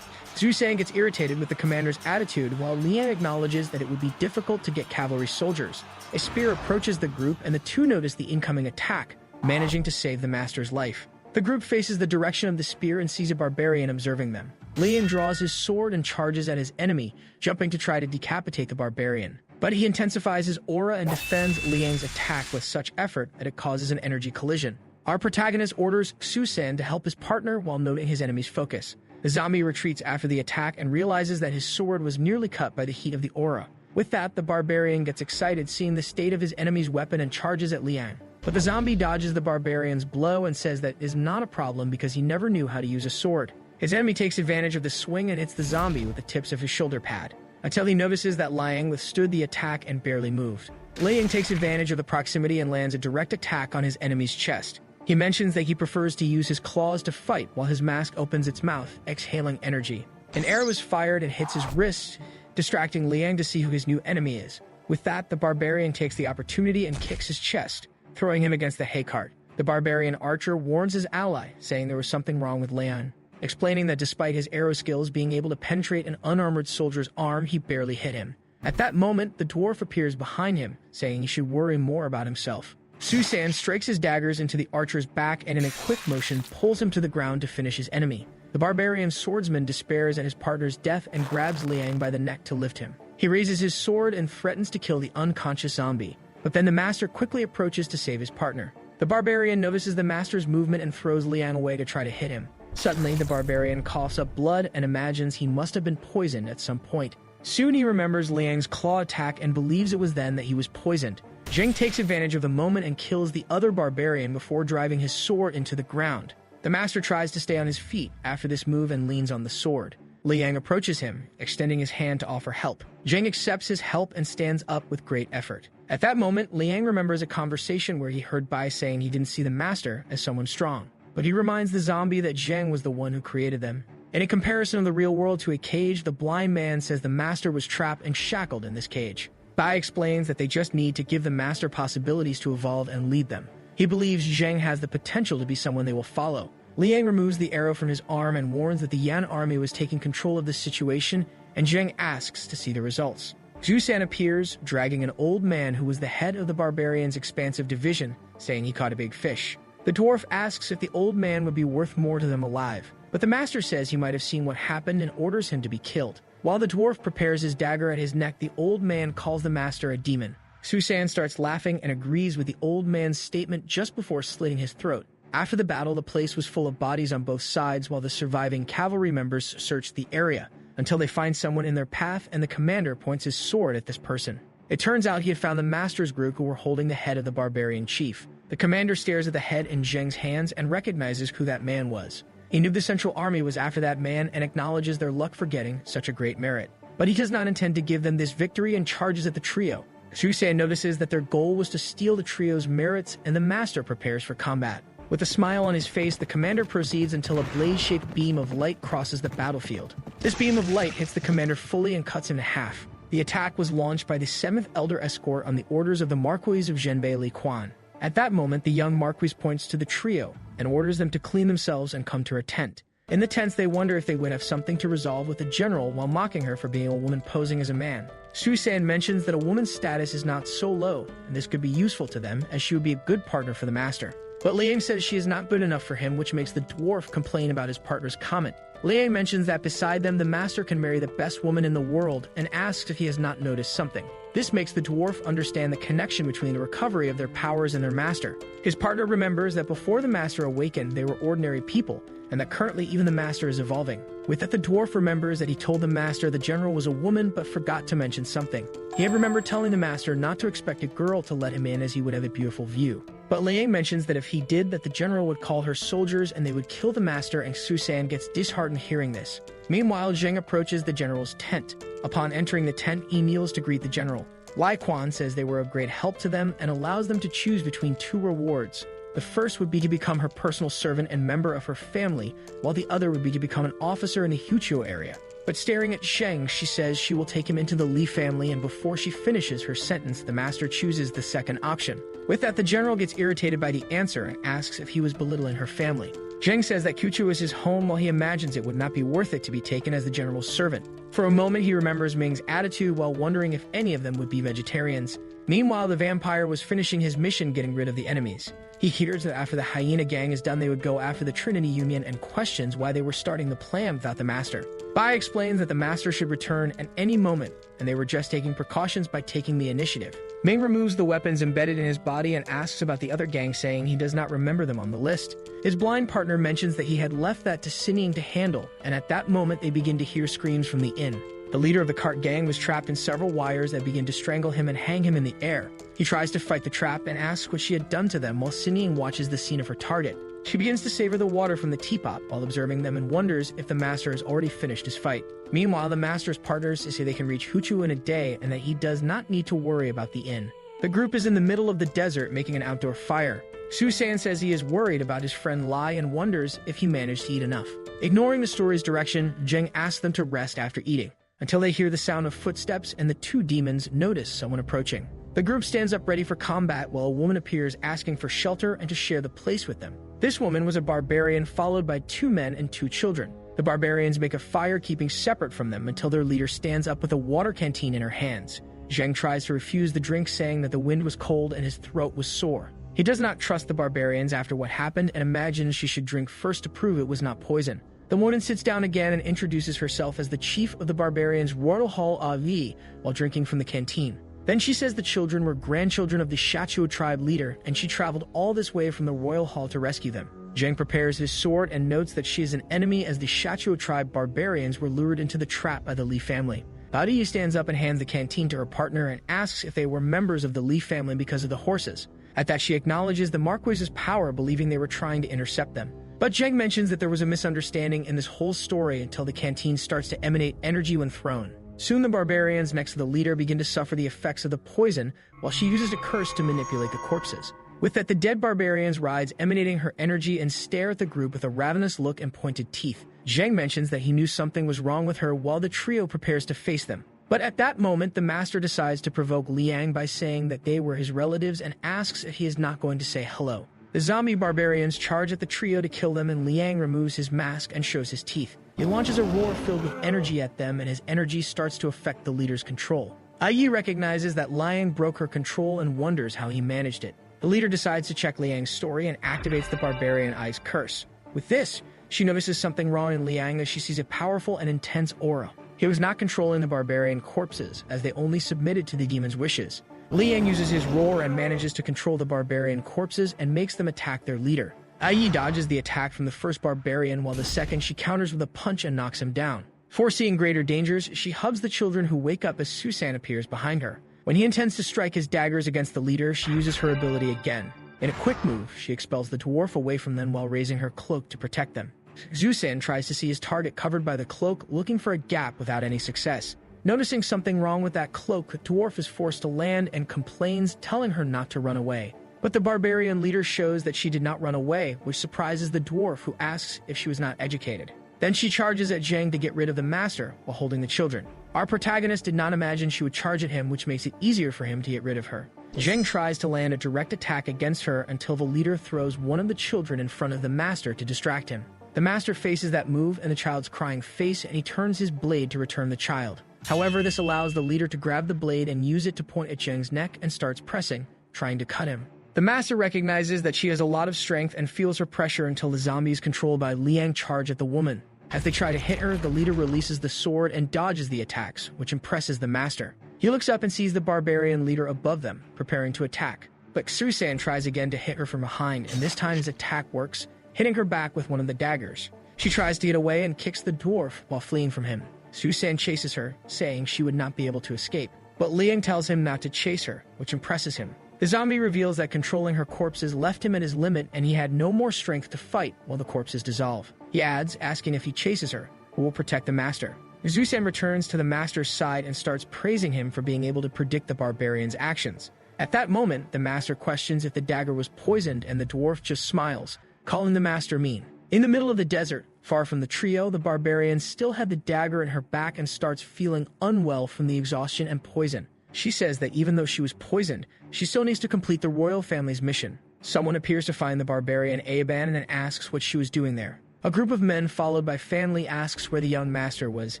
Zhu Sang gets irritated with the commander's attitude, while Liang acknowledges that it would be difficult to get cavalry soldiers. A spear approaches the group, and the two notice the incoming attack, managing to save the master's life. The group faces the direction of the spear and sees a barbarian observing them. Liang draws his sword and charges at his enemy, jumping to try to decapitate the barbarian. But he intensifies his aura and defends Liang's attack with such effort that it causes an energy collision. Our protagonist orders Susan to help his partner while noting his enemy's focus. The zombie retreats after the attack and realizes that his sword was nearly cut by the heat of the aura. With that, the barbarian gets excited seeing the state of his enemy's weapon and charges at Liang. But the zombie dodges the barbarian's blow and says that is not a problem because he never knew how to use a sword. His enemy takes advantage of the swing and hits the zombie with the tips of his shoulder pad, until he notices that Liang withstood the attack and barely moved. Liang takes advantage of the proximity and lands a direct attack on his enemy's chest. He mentions that he prefers to use his claws to fight while his mask opens its mouth, exhaling energy. An arrow is fired and hits his wrist, distracting Liang to see who his new enemy is. With that, the barbarian takes the opportunity and kicks his chest. throwing him against the hay cart. The barbarian archer warns his ally, saying there was something wrong with Liang, explaining that despite his arrow skills being able to penetrate an unarmored soldier's arm, he barely hit him. At that moment, the dwarf appears behind him, saying he should worry more about himself. 𝘾𝙪𝙡 strikes his daggers into the archer's back and in a quick motion pulls him to the ground to finish his enemy. The barbarian swordsman despairs at his partner's death and grabs Liang by the neck to lift him. He raises his sword and threatens to kill the unconscious zombie, but then the master quickly approaches to save his partner. The barbarian notices the master's movement and throws Liang away to try to hit him. Suddenly, the barbarian coughs up blood and imagines he must have been poisoned at some point. Soon he remembers Liang's claw attack and believes it was then that he was poisoned. Zheng takes advantage of the moment and kills the other barbarian before driving his sword into the ground. The master tries to stay on his feet after this move and leans on the sword. Liang approaches him, extending his hand to offer help. Zheng accepts his help and stands up with great effort. At that moment, Liang remembers a conversation where he heard Bai saying he didn't see the master as someone strong, but he reminds the zombie that Zheng was the one who created them. In a comparison of the real world to a cage, the blind man says the master was trapped and shackled in this cage. Bai explains that they just need to give the master possibilities to evolve and lead them. He believes Zheng has the potential to be someone they will follow. Liang removes the arrow from his arm and warns that the Yan army was taking control of the situation, and Zheng asks to see the results. 𝘾𝙪𝙡 appears, dragging an old man who was the head of the barbarians' expansive division, saying he caught a big fish. The dwarf asks if the old man would be worth more to them alive, but the master says he might have seen what happened and orders him to be killed. While the dwarf prepares his dagger at his neck, the old man calls the master a demon. 𝘾𝙪𝙡 starts laughing and agrees with the old man's statement just before slitting his throat. After the battle, the place was full of bodies on both sides while the surviving cavalry members search the area until they find someone in their path, and the commander points his sword at this person. It turns out he had found the master's group who were holding the head of the barbarian chief. The commander stares at the head in Zheng's hands and recognizes who that man was. He knew the Central Army was after that man and acknowledges their luck for getting such a great merit. But he does not intend to give them this victory and charges at the trio. 𝘾𝙪𝙡 notices that their goal was to steal the trio's merits, and the master prepares for combat. With a smile on his face, the commander proceeds until a blade-shaped beam of light crosses the battlefield. This beam of light hits the commander fully and cuts him in half. The attack was launched by the 7th Elder Escort on the orders of the Marquis of Zhenbei Li Quan. At that moment, the young Marquis points to the trio and orders them to clean themselves and come to her tent. In the tents, they wonder if they would have something to resolve with the general while mocking her for being a woman posing as a man. 𝘾𝙪𝙡 mentions that a woman's status is not so low, and this could be useful to them as she would be a good partner for the master. But Liang says she is not good enough for him, which makes the dwarf complain about his partner's comment. Liang mentions that beside them, the master can marry the best woman in the world and asks if he has not noticed something. This makes the dwarf understand the connection between the recovery of their powers and their master. His partner remembers that before the master awakened, they were ordinary people, and that currently even the master is evolving. With that, the dwarf remembers that he told the master the general was a woman but forgot to mention something. He had remembered telling the master not to expect a girl to let him in as he would have a beautiful view. But Liang mentions that if he did, that the general would call her soldiers and they would kill the master, and 𝘾𝙪𝙡 gets disheartened hearing this. Meanwhile, Zheng approaches the general's tent. Upon entering the tent, he kneels to greet the general. Li Quan says they were of great help to them and allows them to choose between 2 rewards. The first would be to become her personal servant and member of her family, while the other would be to become an officer in the 𝘾𝙪𝙡 area. But staring at Zheng, she says she will take him into the Li family, and before she finishes her sentence, the master chooses the second option. With that, the general gets irritated by the answer and asks if he was belittling her family. Zheng says that 𝘾𝙪𝙡 is his home, while he imagines it would not be worth it to be taken as the general's servant. For a moment, he remembers Ming's attitude while wondering if any of them would be vegetarians. Meanwhile, the vampire was finishing his mission getting rid of the enemies. He hears that after the hyena gang is done, they would go after the Trinity Union and questions why they were starting the plan without the master. Bai explains that the master should return at any moment, and they were just taking precautions by taking the initiative. Ming removes the weapons embedded in his body and asks about the other gang, saying he does not remember them on the list. His blind partner mentions that he had left that to Sinying to handle, and at that moment they begin to hear screams from the inn. The leader of the cart gang was trapped in several wires that begin to strangle him and hang him in the air. He tries to fight the trap and asks what she had done to them while Sinying watches the scene of her target. She begins to savor the water from the teapot while observing them and wonders if the master has already finished his fight. Meanwhile, the master's partners say they can reach 𝘾𝙪𝙡 in a day and that he does not need to worry about the inn. The group is in the middle of the desert making an outdoor fire. 𝘾𝙪𝙡 says he is worried about his friend Lai and wonders if he managed to eat enough. Ignoring the story's direction, Zheng asks them to rest after eating, until they hear the sound of footsteps and the 2 demons notice someone approaching. The group stands up ready for combat while a woman appears asking for shelter and to share the place with them. This woman was a barbarian followed by 2 men and 2 children. The barbarians make a fire keeping separate from them until their leader stands up with a water canteen in her hands. Zheng tries to refuse the drink, saying that the wind was cold and his throat was sore. He does not trust the barbarians after what happened and imagines she should drink first to prove it was not poison. The woman sits down again and introduces herself as the chief of the barbarians' royal hall 𝘾𝙪𝙡𝙪𝙧𝙧 while drinking from the canteen. Then she says the children were grandchildren of the 𝘾𝙪𝙧𝙪𝙧 tribe leader and she traveled all this way from the royal hall to rescue them. Zheng prepares his sword and notes that she is an enemy as the 𝘾𝙪𝙧𝙪𝙧 tribe barbarians were lured into the trap by the Li family. 𝘾𝙪𝙧𝙪𝙧 stands up and hands the canteen to her partner and asks if they were members of the Li family because of the horses. At that, she acknowledges the Marquis's power, believing they were trying to intercept them. But Zheng mentions that there was a misunderstanding in this whole story until the canteen starts to emanate energy when thrown. Soon the barbarians next to the leader begin to suffer the effects of the poison, while she uses a curse to manipulate the corpses. With that, the dead barbarians rise, emanating her energy, and stare at the group with a ravenous look and pointed teeth. Zheng mentions that he knew something was wrong with her while the trio prepares to face them. But at that moment, the master decides to provoke Liang by saying that they were his relatives and asks if he is not going to say hello. The zombie barbarians charge at the trio to kill them, and Liang removes his mask and shows his teeth. He launches a roar filled with energy at them, and his energy starts to affect the leader's control. 𝘾𝙪𝙧𝙪𝙧 recognizes that Liang broke her control and wonders how he managed it. The leader decides to check Liang's story and activates the barbarian eye's curse. With this, she notices something wrong in Liang as she sees a powerful and intense aura. He was not controlling the barbarian corpses, as they only submitted to the demon's wishes. Liang uses his roar and manages to control the barbarian corpses and makes them attack their leader. 𝘾𝙪𝙧𝙪𝙧 dodges the attack from the first barbarian, while the second she counters with a punch and knocks him down. Foreseeing greater dangers, she hugs the children who wake up as 𝘾𝑪an appears behind her. When he intends to strike his daggers against the leader, she uses her ability again. In a quick move, she expels the dwarf away from them while raising her cloak to protect them. 𝘾𝑪an tries to see his target covered by the cloak, looking for a gap without any success. Noticing something wrong with that cloak, the dwarf is forced to land and complains, telling her not to run away. But the barbarian leader shows that she did not run away, which surprises the dwarf, who asks if she was not educated. Then she charges at Zheng to get rid of the master while holding the children. Our protagonist did not imagine she would charge at him, which makes it easier for him to get rid of her. Zheng tries to land a direct attack against her until the leader throws one of the children in front of the master to distract him. The master faces that move and the child's crying face, and he turns his blade to return the child. However, this allows the leader to grab the blade and use it to point at Zheng's neck and starts pressing, trying to cut him. The master recognizes that she has a lot of strength and feels her pressure until the zombies controlled by Liang charge at the woman. As they try to hit her, the leader releases the sword and dodges the attacks, which impresses the master. He looks up and sees the barbarian leader above them, preparing to attack. But 𝘾𝑪an tries again to hit her from behind, and this time his attack works, hitting her back with one of the daggers. She tries to get away and kicks the dwarf while fleeing from him. 𝘾𝑪an chases her, saying she would not be able to escape. But Liang tells him not to chase her, which impresses him. The zombie reveals that controlling her corpses left him at his limit and he had no more strength to fight while the corpses dissolve. He adds, asking if he chases her, who will protect the master. 𝘾𝑪an returns to the master's side and starts praising him for being able to predict the barbarian's actions. At that moment, the master questions if the dagger was poisoned, and the dwarf just smiles, calling the master mean. In the middle of the desert, far from the trio, the barbarian still had the dagger in her back and starts feeling unwell from the exhaustion and poison. She says that even though she was poisoned, she still needs to complete the royal family's mission. Someone appears to find the barbarian 𝘾𝙪𝙧𝙪𝙧 and asks what she was doing there. A group of men followed by Fan Li asks where the young master was.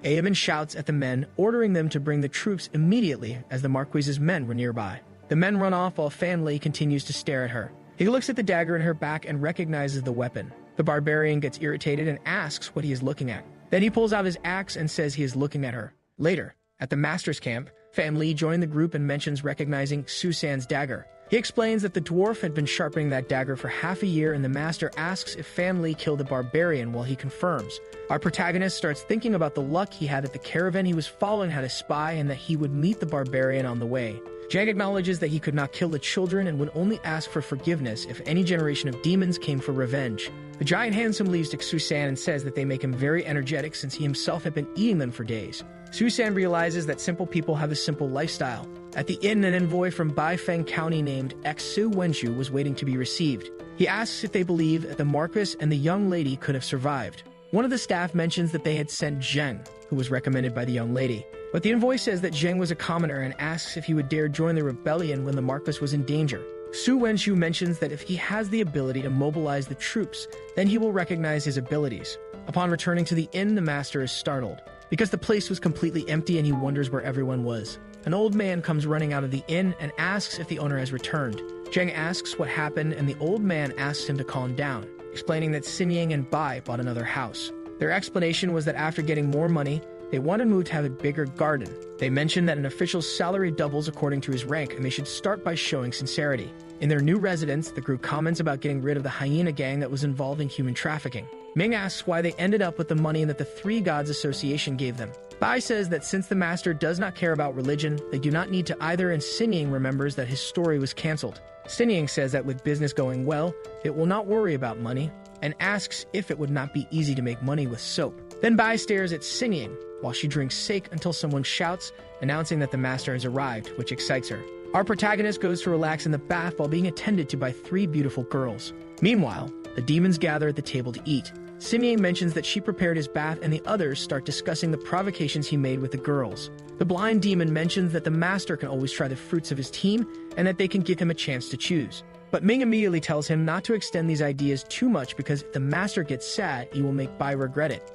𝘾𝙪𝙧𝙪𝙧 shouts at the men, ordering them to bring the troops immediately as the Marquis's men were nearby. The men run off while Fan Li continues to stare at her. He looks at the dagger in her back and recognizes the weapon. The barbarian gets irritated and asks what he is looking at. Then he pulls out his axe and says he is looking at her. Later, at the master's camp, Fan Li joined the group and mentions recognizing 𝘾𝑪an's dagger. He explains that the dwarf had been sharpening that dagger for half a year, and the master asks if Fan Li killed the barbarian while he confirms. Our protagonist starts thinking about the luck he had that the caravan he was following had a spy and that he would meet the barbarian on the way. Zheng acknowledges that he could not kill the children and would only ask for forgiveness if any generation of demons came for revenge. The giant hands some leaves to 𝘾𝑪an and says that they make him very energetic since he himself had been eating them for days. 𝘾𝑪an realizes that simple people have a simple lifestyle. At the inn, an envoy from Baifeng County named 𝑘𝑠u was waiting to be received. He asks if they believe that the Marquis and the young lady could have survived. One of the staff mentions that they had sent Zheng, who was recommended by the young lady. But the envoy says that Zheng was a commoner and asks if he would dare join the rebellion when the Marquis was in danger. Su Wenshu mentions that if he has the ability to mobilize the troops, then he will recognize his abilities. Upon returning to the inn, the master is startled, because the place was completely empty and he wonders where everyone was. An old man comes running out of the inn and asks if the owner has returned. Zheng asks what happened and the old man asks him to calm down, explaining that Xinying and Bai bought another house. Their explanation was that after getting more money, they want to move to have a bigger garden. They mentioned that an official's salary doubles according to his rank and they should start by showing sincerity. In their new residence, the group comments about getting rid of the hyena gang that was involved in human trafficking. Ming asks why they ended up with the money that the Three Gods Association gave them. Bai says that since the master does not care about religion, they do not need to either, and Xinying remembers that his story was cancelled. Xinying says that with business going well, it will not worry about money, and asks if it would not be easy to make money with soap. Then Bai stares at Xinying while she drinks sake until someone shouts, announcing that the master has arrived, which excites her. Our protagonist goes to relax in the bath while being attended to by three beautiful girls. Meanwhile, the demons gather at the table to eat. Xinying mentions that she prepared his bath and the others start discussing the provocations he made with the girls. The blind demon mentions that the master can always try the fruits of his team and that they can give him a chance to choose. But Ming immediately tells him not to extend these ideas too much because if the master gets sad, he will make Bai regret it.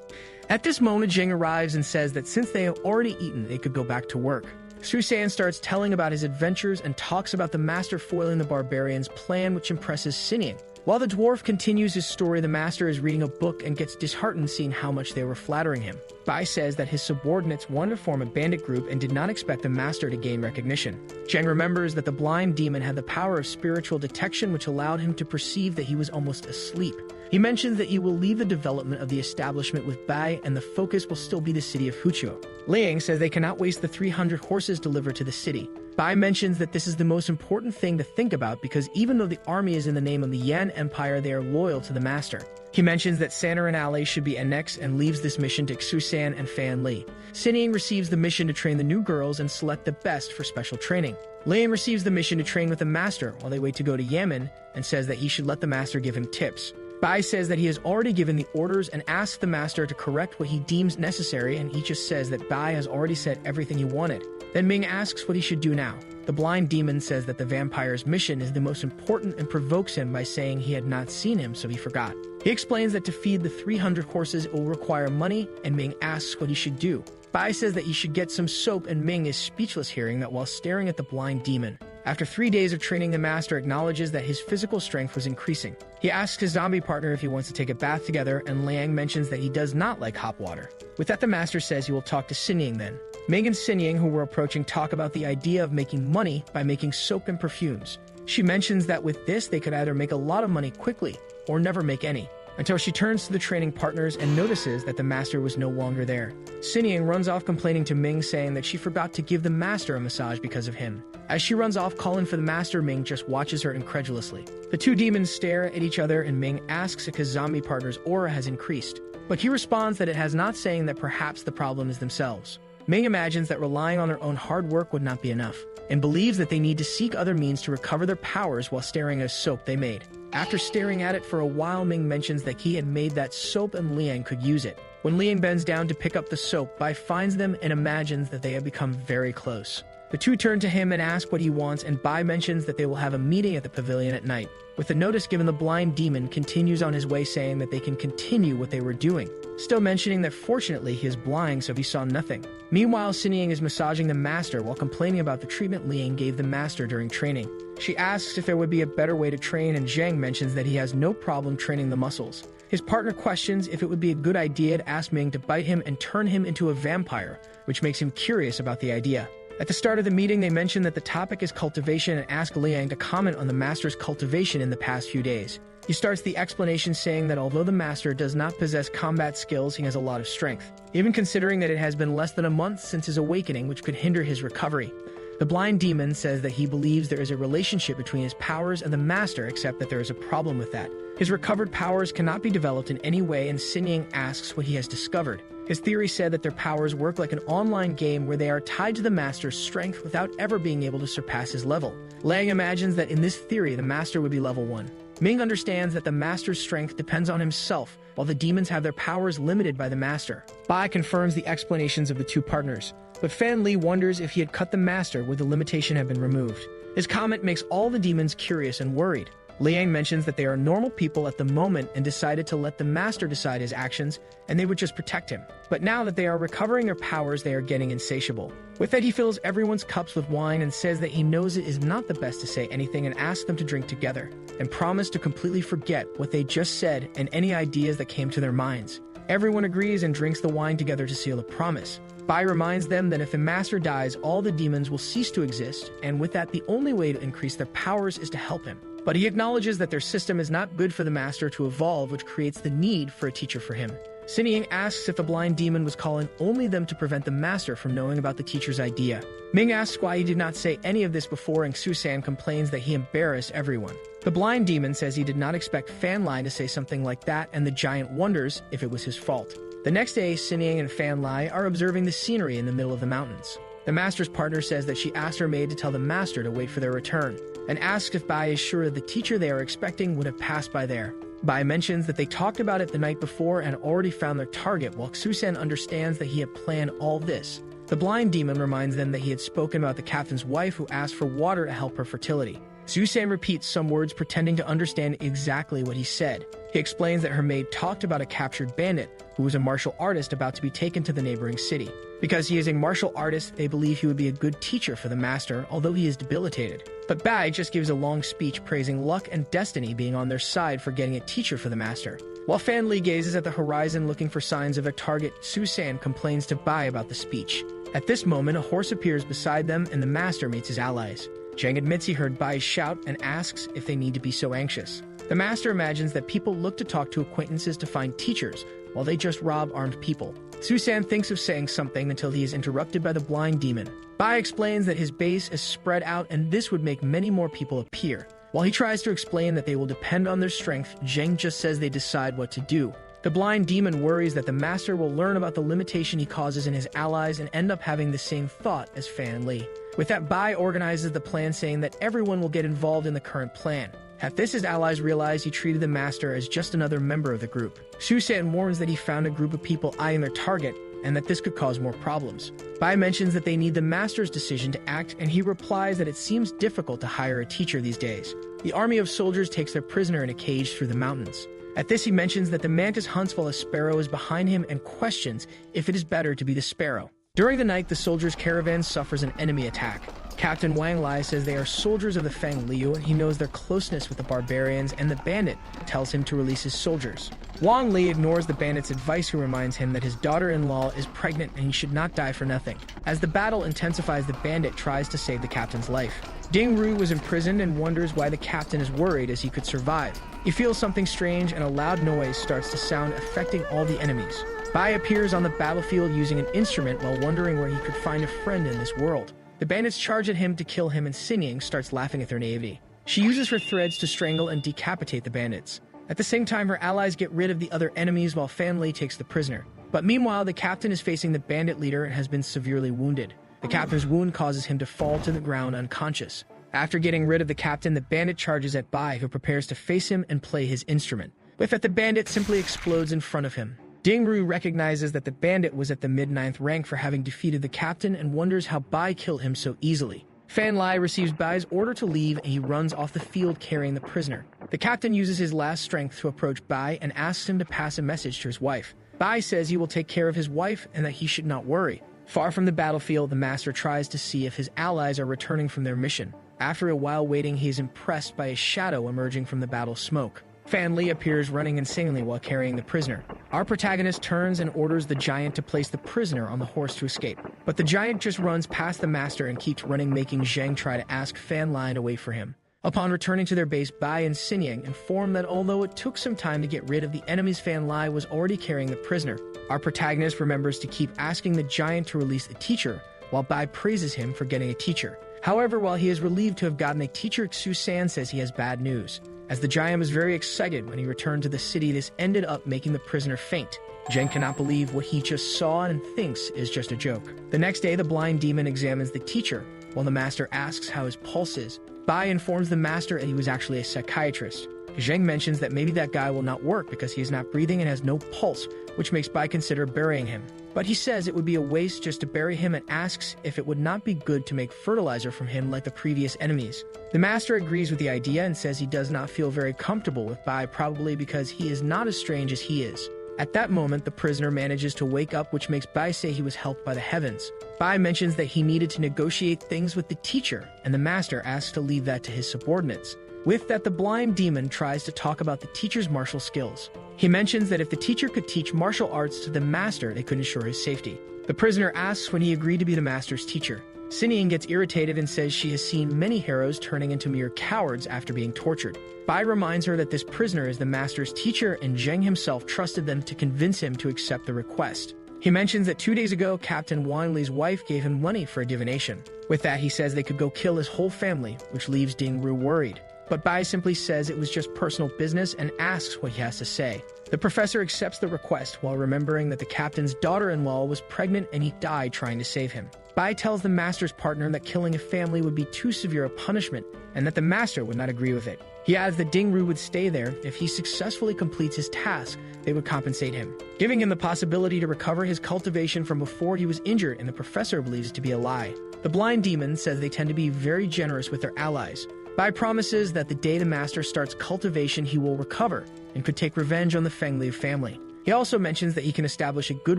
At this moment, Zheng arrives and says that since they have already eaten, they could go back to work. Su San starts telling about his adventures and talks about the master foiling the barbarian's plan, which impresses Xinying. While the dwarf continues his story, the master is reading a book and gets disheartened seeing how much they were flattering him. Bai says that his subordinates wanted to form a bandit group and did not expect the master to gain recognition. Zheng remembers that the blind demon had the power of spiritual detection, which allowed him to perceive that he was almost asleep. He mentions that he will leave the development of the establishment with Bai and the focus will still be the city of Huchuo. Liang says they cannot waste the 300 horses delivered to the city. Bai mentions that this is the most important thing to think about because even though the army is in the name of the Yan Empire, they are loyal to the master. He mentions that Sanner and Ali should be annexed and leaves this mission to Xusan and Fan Li. Xinying receives the mission to train the new girls and select the best for special training. Liang receives the mission to train with the master while they wait to go to Yemen and says that he should let the master give him tips. Bai says that he has already given the orders and asks the master to correct what he deems necessary, and he just says that Bai has already said everything he wanted. Then Ming asks what he should do now. The blind demon says that the vampire's mission is the most important and provokes him by saying he had not seen him, so he forgot. He explains that to feed the 300 horses it will require money, and Ming asks what he should do. Bai says that he should get some soap, and Ming is speechless hearing that while staring at the blind demon. After 3 days of training, the master acknowledges that his physical strength was increasing. He asks his zombie partner if he wants to take a bath together, and Liang mentions that he does not like hot water. With that, the master says he will talk to Xinying then. Ming and Xinying, who were approaching, talk about the idea of making money by making soap and perfumes. She mentions that with this, they could either make a lot of money quickly or never make any, until she turns to the training partners and notices that the master was no longer there. Xinying runs off complaining to Ming, saying that she forgot to give the master a massage because of him. As she runs off calling for the master, Ming just watches her incredulously. The two demons stare at each other and Ming asks if his zombie partner's aura has increased, but he responds that it has not, saying that perhaps the problem is themselves. Ming imagines that relying on their own hard work would not be enough, and believes that they need to seek other means to recover their powers while staring at a soap they made. After staring at it for a while, Ming mentions that he had made that soap and Liang could use it. When Liang bends down to pick up the soap, Bai finds them and imagines that they have become very close. The two turn to him and ask what he wants, and Bai mentions that they will have a meeting at the pavilion at night. With the notice given, the blind demon continues on his way, saying that they can continue what they were doing, still mentioning that fortunately he is blind so he saw nothing. Meanwhile, Xinying is massaging the master while complaining about the treatment Liang gave the master during training. She asks if there would be a better way to train, and Zheng mentions that he has no problem training the muscles. His partner questions if it would be a good idea to ask Ming to bite him and turn him into a vampire, which makes him curious about the idea. At the start of the meeting, they mention that the topic is cultivation and ask Liang to comment on the master's cultivation in the past few days. He starts the explanation saying that although the master does not possess combat skills, he has a lot of strength, even considering that it has been less than a month since his awakening, which could hinder his recovery. The blind demon says that he believes there is a relationship between his powers and the master, except that there is a problem with that. His recovered powers cannot be developed in any way, and Xinying asks what he has discovered. His theory said that their powers work like an online game where they are tied to the master's strength without ever being able to surpass his level. Liang imagines that in this theory, the master would be level 1. Ming understands that the master's strength depends on himself, while the demons have their powers limited by the master. Bai confirms the explanations of the two partners. but Fan Li wonders if he had cut the master would the limitation have been removed. His comment makes all the demons curious and worried. Liang mentions that they are normal people at the moment and decided to let the master decide his actions, and they would just protect him. But now that they are recovering their powers, they are getting insatiable. With that, he fills everyone's cups with wine and says that he knows it is not the best to say anything and asks them to drink together, and promise to completely forget what they just said and any ideas that came to their minds. Everyone agrees and drinks the wine together to seal a promise. Bai reminds them that if the master dies, all the demons will cease to exist, and with that, the only way to increase their powers is to help him. But he acknowledges that their system is not good for the master to evolve, which creates the need for a teacher for him. Sinying asks if the blind demon was calling only them to prevent the master from knowing about the teacher's idea. Ming asks why he did not say any of this before, and Susan complains that he embarrassed everyone. The blind demon says he did not expect Fan Lai to say something like that, and the giant wonders if it was his fault. The next day, Sinying and Fan Lai are observing the scenery in the middle of the mountains. The master's partner says that she asked her maid to tell the master to wait for their return, and asks if Bai is sure that the teacher they are expecting would have passed by there. Bai mentions that they talked about it the night before and already found their target, while Xusen understands that he had planned all this. The blind demon reminds them that he had spoken about the captain's wife who asked for water to help her fertility. Xusen repeats some words pretending to understand exactly what he said. He explains that her maid talked about a captured bandit who was a martial artist about to be taken to the neighboring city. Because he is a martial artist, they believe he would be a good teacher for the master, although he is debilitated. But Bai just gives a long speech praising luck and destiny being on their side for getting a teacher for the master. While Fan Li gazes at the horizon looking for signs of a target, Susan complains to Bai about the speech. At this moment, a horse appears beside them and the master meets his allies. Zheng admits he heard Bai's shout and asks if they need to be so anxious. The master imagines that people look to talk to acquaintances to find teachers, while they just rob armed people. Susan thinks of saying something until he is interrupted by the blind demon. Bai explains that his base is spread out and this would make many more people appear. While he tries to explain that they will depend on their strength, Zheng just says they decide what to do. The blind demon worries that the master will learn about the limitation he causes in his allies and end up having the same thought as Fan Li. With that, Bai organizes the plan, saying that everyone will get involved in the current plan. At this, his allies realize he treated the master as just another member of the group. Susan warns that he found a group of people eyeing their target, and that this could cause more problems. Bai mentions that they need the master's decision to act, and he replies that it seems difficult to hire a teacher these days. The army of soldiers takes their prisoner in a cage through the mountains. At this, he mentions that the mantis hunts while a sparrow is behind him and questions if it is better to be the sparrow. During the night, the soldiers' caravan suffers an enemy attack. Captain Wang Lai says they are soldiers of the Fang Liu, and he knows their closeness with the barbarians, and the bandit tells him to release his soldiers. Wang Li ignores the bandit's advice, who reminds him that his daughter-in-law is pregnant and he should not die for nothing. As the battle intensifies, the bandit tries to save the captain's life. Ding Ru was imprisoned and wonders why the captain is worried as he could survive. He feels something strange and a loud noise starts to sound, affecting all the enemies. Bai appears on the battlefield using an instrument while wondering where he could find a friend in this world. The bandits charge at him to kill him, and Sinying starts laughing at their naivety. She uses her threads to strangle and decapitate the bandits. At the same time, her allies get rid of the other enemies while Fan Li takes the prisoner. But meanwhile, the captain is facing the bandit leader and has been severely wounded. The captain's wound causes him to fall to the ground unconscious. After getting rid of the captain, the bandit charges at Bai, who prepares to face him and play his instrument. With that, the bandit simply explodes in front of him. Ding Ru recognizes that the bandit was at the mid-9th rank for having defeated the captain and wonders how Bai killed him so easily. Fan Lai receives Bai's order to leave and he runs off the field carrying the prisoner. The captain uses his last strength to approach Bai and asks him to pass a message to his wife. Bai says he will take care of his wife and that he should not worry. Far from the battlefield, the master tries to see if his allies are returning from their mission. After a while waiting, he is impressed by a shadow emerging from the battle smoke. Fan Li appears running insanely while carrying the prisoner. Our protagonist turns and orders the giant to place the prisoner on the horse to escape. But the giant just runs past the master and keeps running, making Zheng try to ask Fan Lai to wait for him. Upon returning to their base, Bai and Sinying inform that although it took some time to get rid of the enemies, Fan Lai was already carrying the prisoner. Our protagonist remembers to keep asking the giant to release a teacher, while Bai praises him for getting a teacher. However, while he is relieved to have gotten a teacher, Susan says he has bad news. As the giant was very excited when he returned to the city, this ended up making the prisoner faint. Zheng cannot believe what he just saw and thinks is just a joke. The next day, the blind demon examines the teacher, while the master asks how his pulse is. Bai informs the master that he was actually a psychiatrist. Zheng mentions that maybe that guy will not work because he is not breathing and has no pulse, which makes Bai consider burying him. but he says it would be a waste just to bury him and asks if it would not be good to make fertilizer from him like the previous enemies. The master agrees with the idea and says he does not feel very comfortable with Bai, probably because he is not as strange as he is. At that moment, the prisoner manages to wake up, which makes Bai say he was helped by the heavens. Bai mentions that he needed to negotiate things with the teacher, and the master asks to leave that to his subordinates. With that, the blind demon tries to talk about the teacher's martial skills. He mentions that if the teacher could teach martial arts to the master, they could ensure his safety. The prisoner asks when he agreed to be the master's teacher. 𝘾𝙪𝙡𝙪𝙧𝙚 gets irritated and says she has seen many heroes turning into mere cowards after being tortured. Bai reminds her that this prisoner is the master's teacher and Zheng himself trusted them to convince him to accept the request. He mentions that 2 days ago, Captain Wanli's wife gave him money for a divination. With that, he says they could go kill his whole family, which leaves 𝘾𝙪𝙡𝙪𝙧𝙚 worried. But Bai simply says it was just personal business and asks what he has to say. The professor accepts the request while remembering that the captain's daughter-in-law was pregnant and he died trying to save him. Bai tells the master's partner that killing a family would be too severe a punishment and that the master would not agree with it. He adds that 𝘾𝙪𝙡𝙪𝙧𝙚 would stay there. If he successfully completes his task, they would compensate him, giving him the possibility to recover his cultivation from before he was injured, and the professor believes it to be a lie. The blind demon says they tend to be very generous with their allies. Bai promises that the day the master starts cultivation, he will recover and could take revenge on the Fengli family. He also mentions that he can establish a good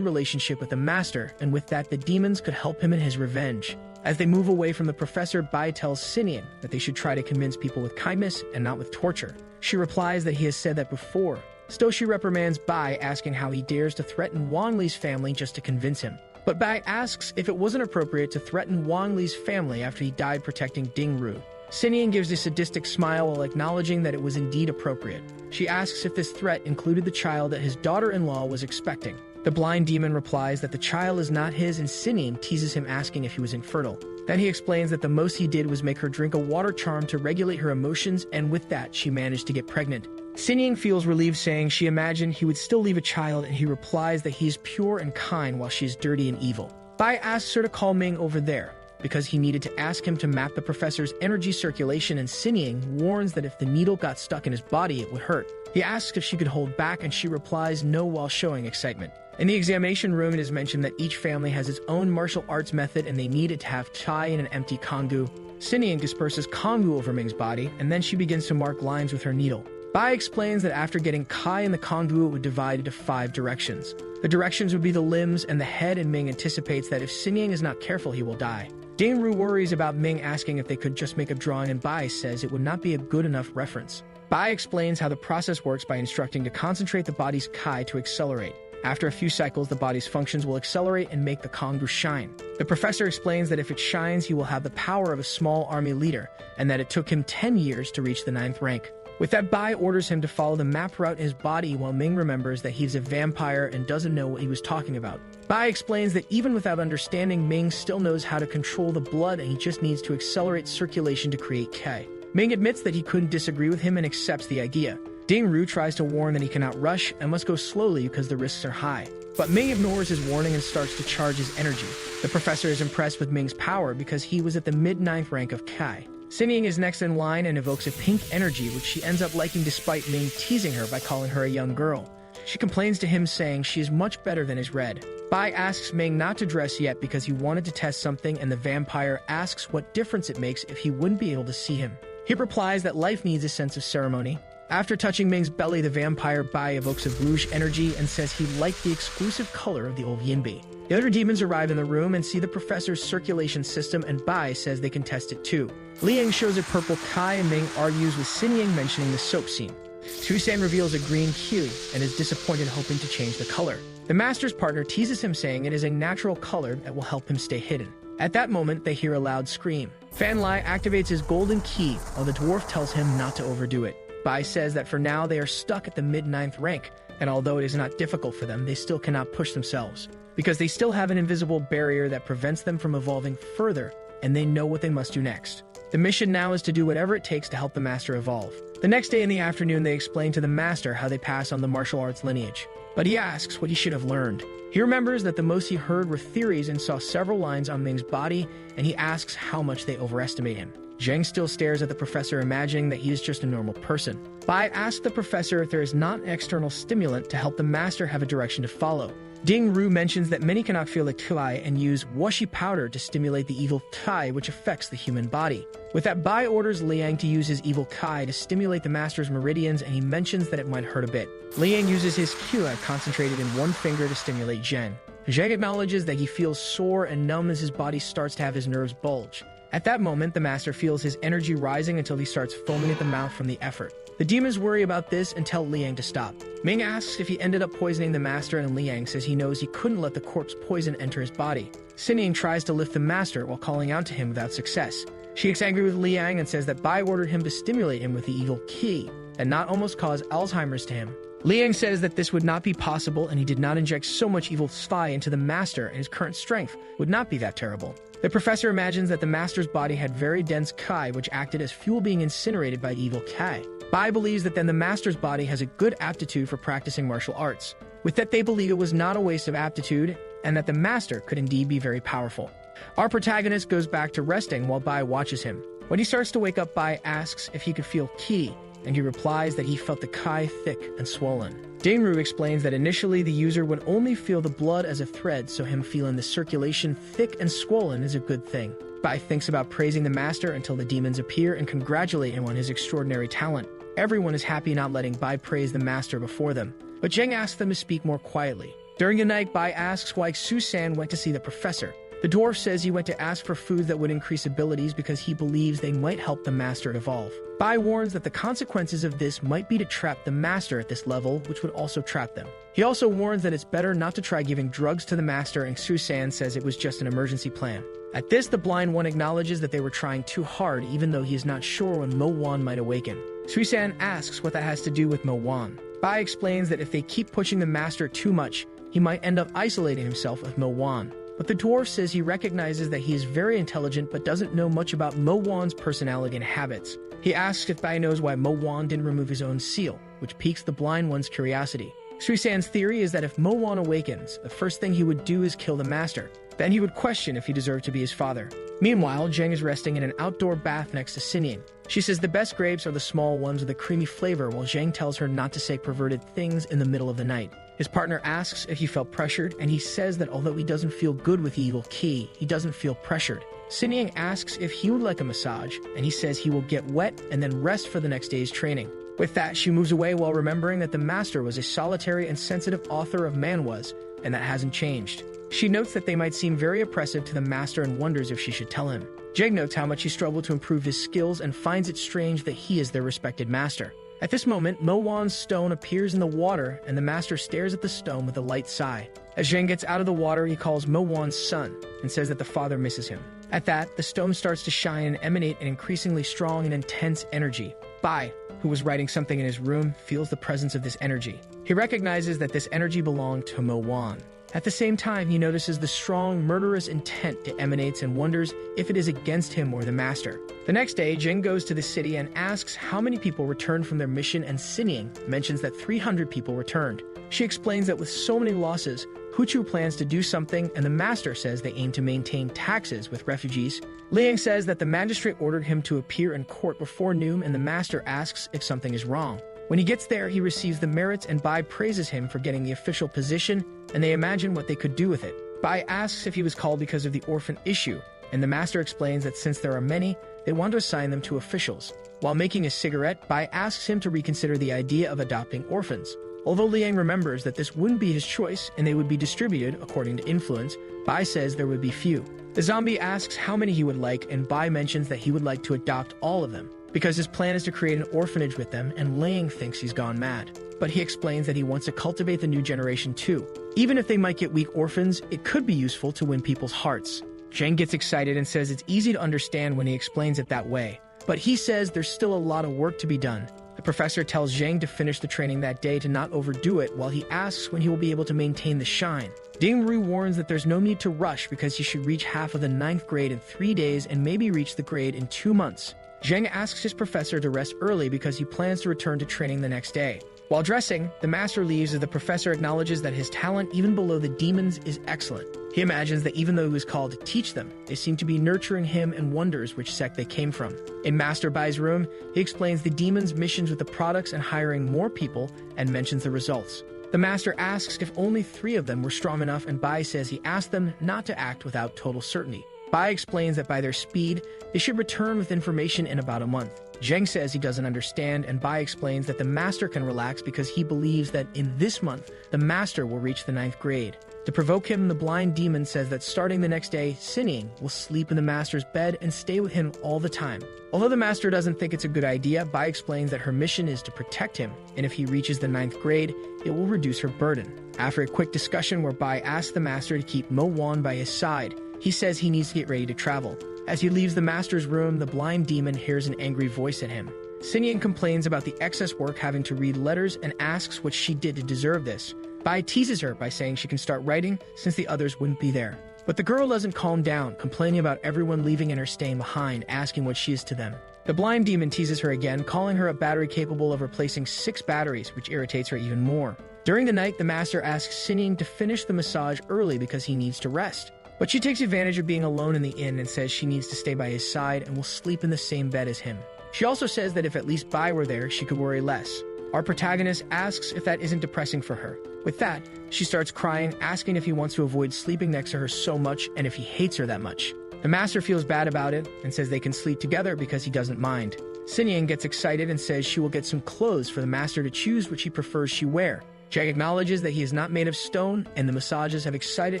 relationship with the master, and with that, the demons could help him in his revenge. As they move away from the professor, Bai tells 𝘾𝙪𝙡𝙪𝙧𝙚 that they should try to convince people with kindness and not with torture. She replies that he has said that before. Still, she reprimands Bai, asking how he dares to threaten Wanli's family just to convince him. But Bai asks if it wasn't appropriate to threaten Wanli's family after he died protecting 𝘾𝙪𝙡𝙪𝙧𝙚. 𝘾𝙪𝙡𝙪𝙧𝙚 gives a sadistic smile while acknowledging that it was indeed appropriate. She asks if this threat included the child that his daughter-in-law was expecting. The blind demon replies that the child is not his, and 𝘾𝙪𝙡𝙪𝙧𝙚 teases him, asking if he was infertile. Then he explains that the most he did was make her drink a water charm to regulate her emotions, and with that, she managed to get pregnant. 𝘾𝙪𝙡𝙪𝙧𝙚 feels relieved, saying she imagined he would still leave a child, and he replies that he is pure and kind while she is dirty and evil. Bai asks her to call Ming over there, because he needed to ask him to map the professor's energy circulation, and 𝘾𝙪𝙡𝙪𝙧𝙚 warns that if the needle got stuck in his body, it would hurt. He asks if she could hold back, and she replies no while showing excitement. In the examination room, it is mentioned that each family has its own martial arts method, and they needed to have chai in an empty kongu. 𝘾𝙪𝙡𝙪𝙧𝙚 disperses kongu over Ming's body, and then she begins to mark lines with her needle. Bai explains that after getting kai in the kongu, it would divide into 5 directions. The directions would be the limbs and the head, and Ming anticipates that if 𝘾𝙪𝙡𝙪𝙧𝙚 is not careful, he will die. 𝘾𝙪𝙡𝙪𝙧𝙚 worries about Ming asking if they could just make a drawing, and Bai says it would not be a good enough reference. Bai explains how the process works by instructing to concentrate the body's kai to accelerate. After a few cycles, the body's functions will accelerate and make the kongu shine. The professor explains that if it shines, he will have the power of a small army leader, and that it took him 10 years to reach the 9th rank. With that, Bai orders him to follow the map route in his body, while Ming remembers that he's a vampire and doesn't know what he was talking about. Bai explains that even without understanding, Ming still knows how to control the blood, and he just needs to accelerate circulation to create K. Ming admits that he couldn't disagree with him and accepts the idea. 𝘾𝙪𝙡𝙪𝙧𝙚 tries to warn that he cannot rush and must go slowly because the risks are high. But Ming ignores his warning and starts to charge his energy. The professor is impressed with Ming's power because he was at the mid-9th rank of Kai. 𝘾𝙪𝙡𝙪𝙧𝙚 is next in line and evokes a pink energy, which she ends up liking despite Ming teasing her by calling her a young girl. She complains to him, saying she is much better than his red. Bai asks Ming not to dress yet because he wanted to test something, and the vampire asks what difference it makes if he wouldn't be able to see him. He replies that life needs a sense of ceremony. After touching Ming's belly, the vampire Bai evokes a bluish energy and says he liked the exclusive color of the old yinbi. The other demons arrive in the room and see the professor's circulation system, and Bai says they can test it too. Liang shows a purple kai, and Ming argues with 𝘾𝙪𝙡𝙪𝙧𝙚 mentioning the soap scene. Tusan reveals a green 𝘾𝙪𝙧𝙀 and is disappointed, hoping to change the color. The master's partner teases him, saying it is a natural color that will help him stay hidden. At that moment, they hear a loud scream. Fan Lai activates his golden key, while the dwarf tells him not to overdo it. Bai says that for now they are stuck at the mid-9th rank, and although it is not difficult for them, they still cannot push themselves, because they still have an invisible barrier that prevents them from evolving further, and they know what they must do next. The mission now is to do whatever it takes to help the master evolve. The next day in the afternoon, they explain to the master how they pass on the martial arts lineage, but he asks what he should have learned. He remembers that the most he heard were theories and saw several lines on Ming's body, and he asks how much they overestimate him. Zheng still stares at the professor, imagining that he is just a normal person. Bai asks the professor if there is not an external stimulant to help the master have a direction to follow. 𝘾𝙪𝙡𝙩𝙪𝙧𝙚 mentions that many cannot feel the 𝘾𝙪𝙡 and use washi powder to stimulate the evil 𝘾𝙪, which affects the human body. With that, Bai orders Liang to use his evil 𝘾𝙪 to stimulate the master's meridians, and he mentions that it might hurt a bit. Liang uses his 𝘾𝙪 concentrated in one finger to stimulate Zheng. Zheng acknowledges that he feels sore and numb as his body starts to have his nerves bulge. At that moment, the master feels his energy rising until he starts foaming at the mouth from the effort. The demons worry about this and tell Liang to stop. Ming asks if he ended up poisoning the master, and Liang says he knows he couldn't let the corpse poison enter his body. Xinning tries to lift the master while calling out to him without success. She gets angry with Liang and says that Bai ordered him to stimulate him with the evil qi and not almost cause Alzheimer's to him. Liang says that this would not be possible, and he did not inject so much evil phi into the master, and his current strength would not be that terrible. The professor imagines that the master's body had very dense qi, which acted as fuel being incinerated by evil qi. Bai believes that then the master's body has a good aptitude for practicing martial arts. With that, they believe it was not a waste of aptitude, and that the master could indeed be very powerful. Our protagonist goes back to resting while Bai watches him. When he starts to wake up, Bai asks if he could feel qi, and he replies that he felt the qi thick and swollen. 𝘾𝙪𝙡𝙪𝙧𝙚 explains that initially the user would only feel the blood as a thread, so him feeling the circulation thick and swollen is a good thing. Bai thinks about praising the master until the demons appear and congratulate him on his extraordinary talent. Everyone is happy not letting Bai praise the master before them, but Zheng asks them to speak more quietly. During the night, Bai asks why Su-san went to see the professor. The dwarf says he went to ask for foods that would increase abilities because he believes they might help the master evolve. Bai warns that the consequences of this might be to trap the master at this level, which would also trap them. He also warns that it's better not to try giving drugs to the master, and Su-san says it was just an emergency plan. At this, the blind one acknowledges that they were trying too hard, even though he is not sure when Mo-wan might awaken. Su-san asks what that has to do with Mo-wan. Bai explains that if they keep pushing the master too much, he might end up isolating himself with Mo-wan. But the dwarf says he recognizes that he is very intelligent but doesn't know much about Mo-wan's personality and habits. He asks if Bai knows why Mo-wan didn't remove his own seal, which piques the blind one's curiosity. Su-san's theory is that if Mo-wan awakens, the first thing he would do is kill the master. Then he would question if he deserved to be his father. Meanwhile, Zheng is resting in an outdoor bath next to Xinyin. She says the best grapes are the small ones with a creamy flavor, while Zheng tells her not to say perverted things in the middle of the night. His partner asks if he felt pressured, and he says that although he doesn't feel good with the evil qi, he doesn't feel pressured. Xinyin asks if he would like a massage, and he says he will get wet and then rest for the next day's training. With that, she moves away while remembering that the master was a solitary and sensitive author of manhwas, and that hasn't changed. She notes that they might seem very oppressive to the master and wonders if she should tell him. Zheng notes how much he struggled to improve his skills and finds it strange that he is their respected master. At this moment, Mo-wan's stone appears in the water, and the master stares at the stone with a light sigh. As Zheng gets out of the water, he calls Mo-wan's son and says that the father misses him. At that, the stone starts to shine and emanate an increasingly strong and intense energy. Bai, who was writing something in his room, feels the presence of this energy. He recognizes that this energy belonged to Mo-wan. At the same time, he notices the strong, murderous intent it emanates and wonders if it is against him or the master. The next day, Zheng goes to the city and asks how many people returned from their mission, and Xinyin mentions that 300 people returned. She explains that with so many losses, Huchu plans to do something, and the master says they aim to maintain taxes with refugees. Liang says that the magistrate ordered him to appear in court before noon, and the master asks if something is wrong. When he gets there, he receives the merits, and Bai praises him for getting the official position, and they imagine what they could do with it. Bai asks if he was called because of the orphan issue, and the master explains that since there are many, they want to assign them to officials. While making a cigarette, Bai asks him to reconsider the idea of adopting orphans. Although Liang remembers that this wouldn't be his choice and they would be distributed according to influence, Bai says there would be few. The zombie asks how many he would like, and Bai mentions that he would like to adopt all of them, because his plan is to create an orphanage with them, and Liang thinks he's gone mad. But he explains that he wants to cultivate the new generation too. Even if they might get weak orphans, it could be useful to win people's hearts. Zheng gets excited and says it's easy to understand when he explains it that way. But he says there's still a lot of work to be done. The professor tells Zheng to finish the training that day to not overdo it, while he asks when he will be able to maintain the shine. 𝘾𝙪𝙡𝙪𝙧𝙚 warns that there's no need to rush because he should reach half of the 9th grade in 3 days and maybe reach the grade in 2 months. Zheng asks his professor to rest early because he plans to return to training the next day. While dressing, the master leaves as the professor acknowledges that his talent, even below the demons, is excellent. He imagines that even though he was called to teach them, they seem to be nurturing him and wonders which sect they came from. In Master Bai's room, he explains the demons' missions with the products and hiring more people and mentions the results. The master asks if only 3 of them were strong enough, and Bai says he asked them not to act without total certainty. Bai explains that by their speed, they should return with information in about a month. Zheng says he doesn't understand, and Bai explains that the master can relax because he believes that in this month, the master will reach the 9th grade. To provoke him, the blind demon says that starting the next day, Sinying will sleep in the master's bed and stay with him all the time. Although the master doesn't think it's a good idea, Bai explains that her mission is to protect him, and if he reaches the 9th grade, it will reduce her burden. After a quick discussion where Bai asks the master to keep Mo Wan by his side, he says he needs to get ready to travel. As he leaves the master's room, the blind demon hears an angry voice at him. Sinying complains about the excess work having to read letters and asks what she did to deserve this. Bai teases her by saying she can start writing since the others wouldn't be there. But the girl doesn't calm down, complaining about everyone leaving and her staying behind, asking what she is to them. The blind demon teases her again, calling her a battery capable of replacing 6 batteries, which irritates her even more. During the night, the master asks Sinying to finish the massage early because he needs to rest. But she takes advantage of being alone in the inn and says she needs to stay by his side and will sleep in the same bed as him. She also says that if at least Bai were there, she could worry less. Our protagonist asks if that isn't depressing for her. With that, she starts crying, asking if he wants to avoid sleeping next to her so much and if he hates her that much. The master feels bad about it and says they can sleep together because he doesn't mind. Sinying gets excited and says she will get some clothes for the master to choose which he prefers she wear. Jack acknowledges that he is not made of stone, and the massages have excited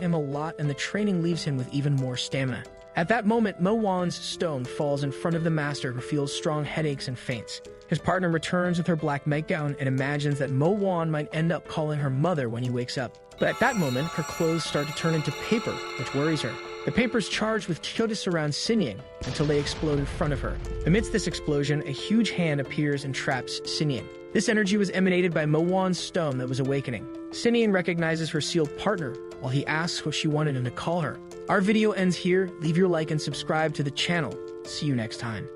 him a lot, and the training leaves him with even more stamina. At that moment, Mo Wan's stone falls in front of the master, who feels strong headaches and faints. His partner returns with her black nightgown and imagines that Mo Wan might end up calling her mother when he wakes up. But at that moment, her clothes start to turn into paper, which worries her. The paper is charged with 𝘾𝙪𝙡𝙪𝙧𝙚 surrounds Sinying until they explode in front of her. Amidst this explosion, a huge hand appears and traps Sinying. This energy was emanated by Mo Wan's stone that was awakening. Sinying recognizes her sealed partner while he asks what she wanted him to call her. Our video ends here. Leave your like and subscribe to the channel. See you next time.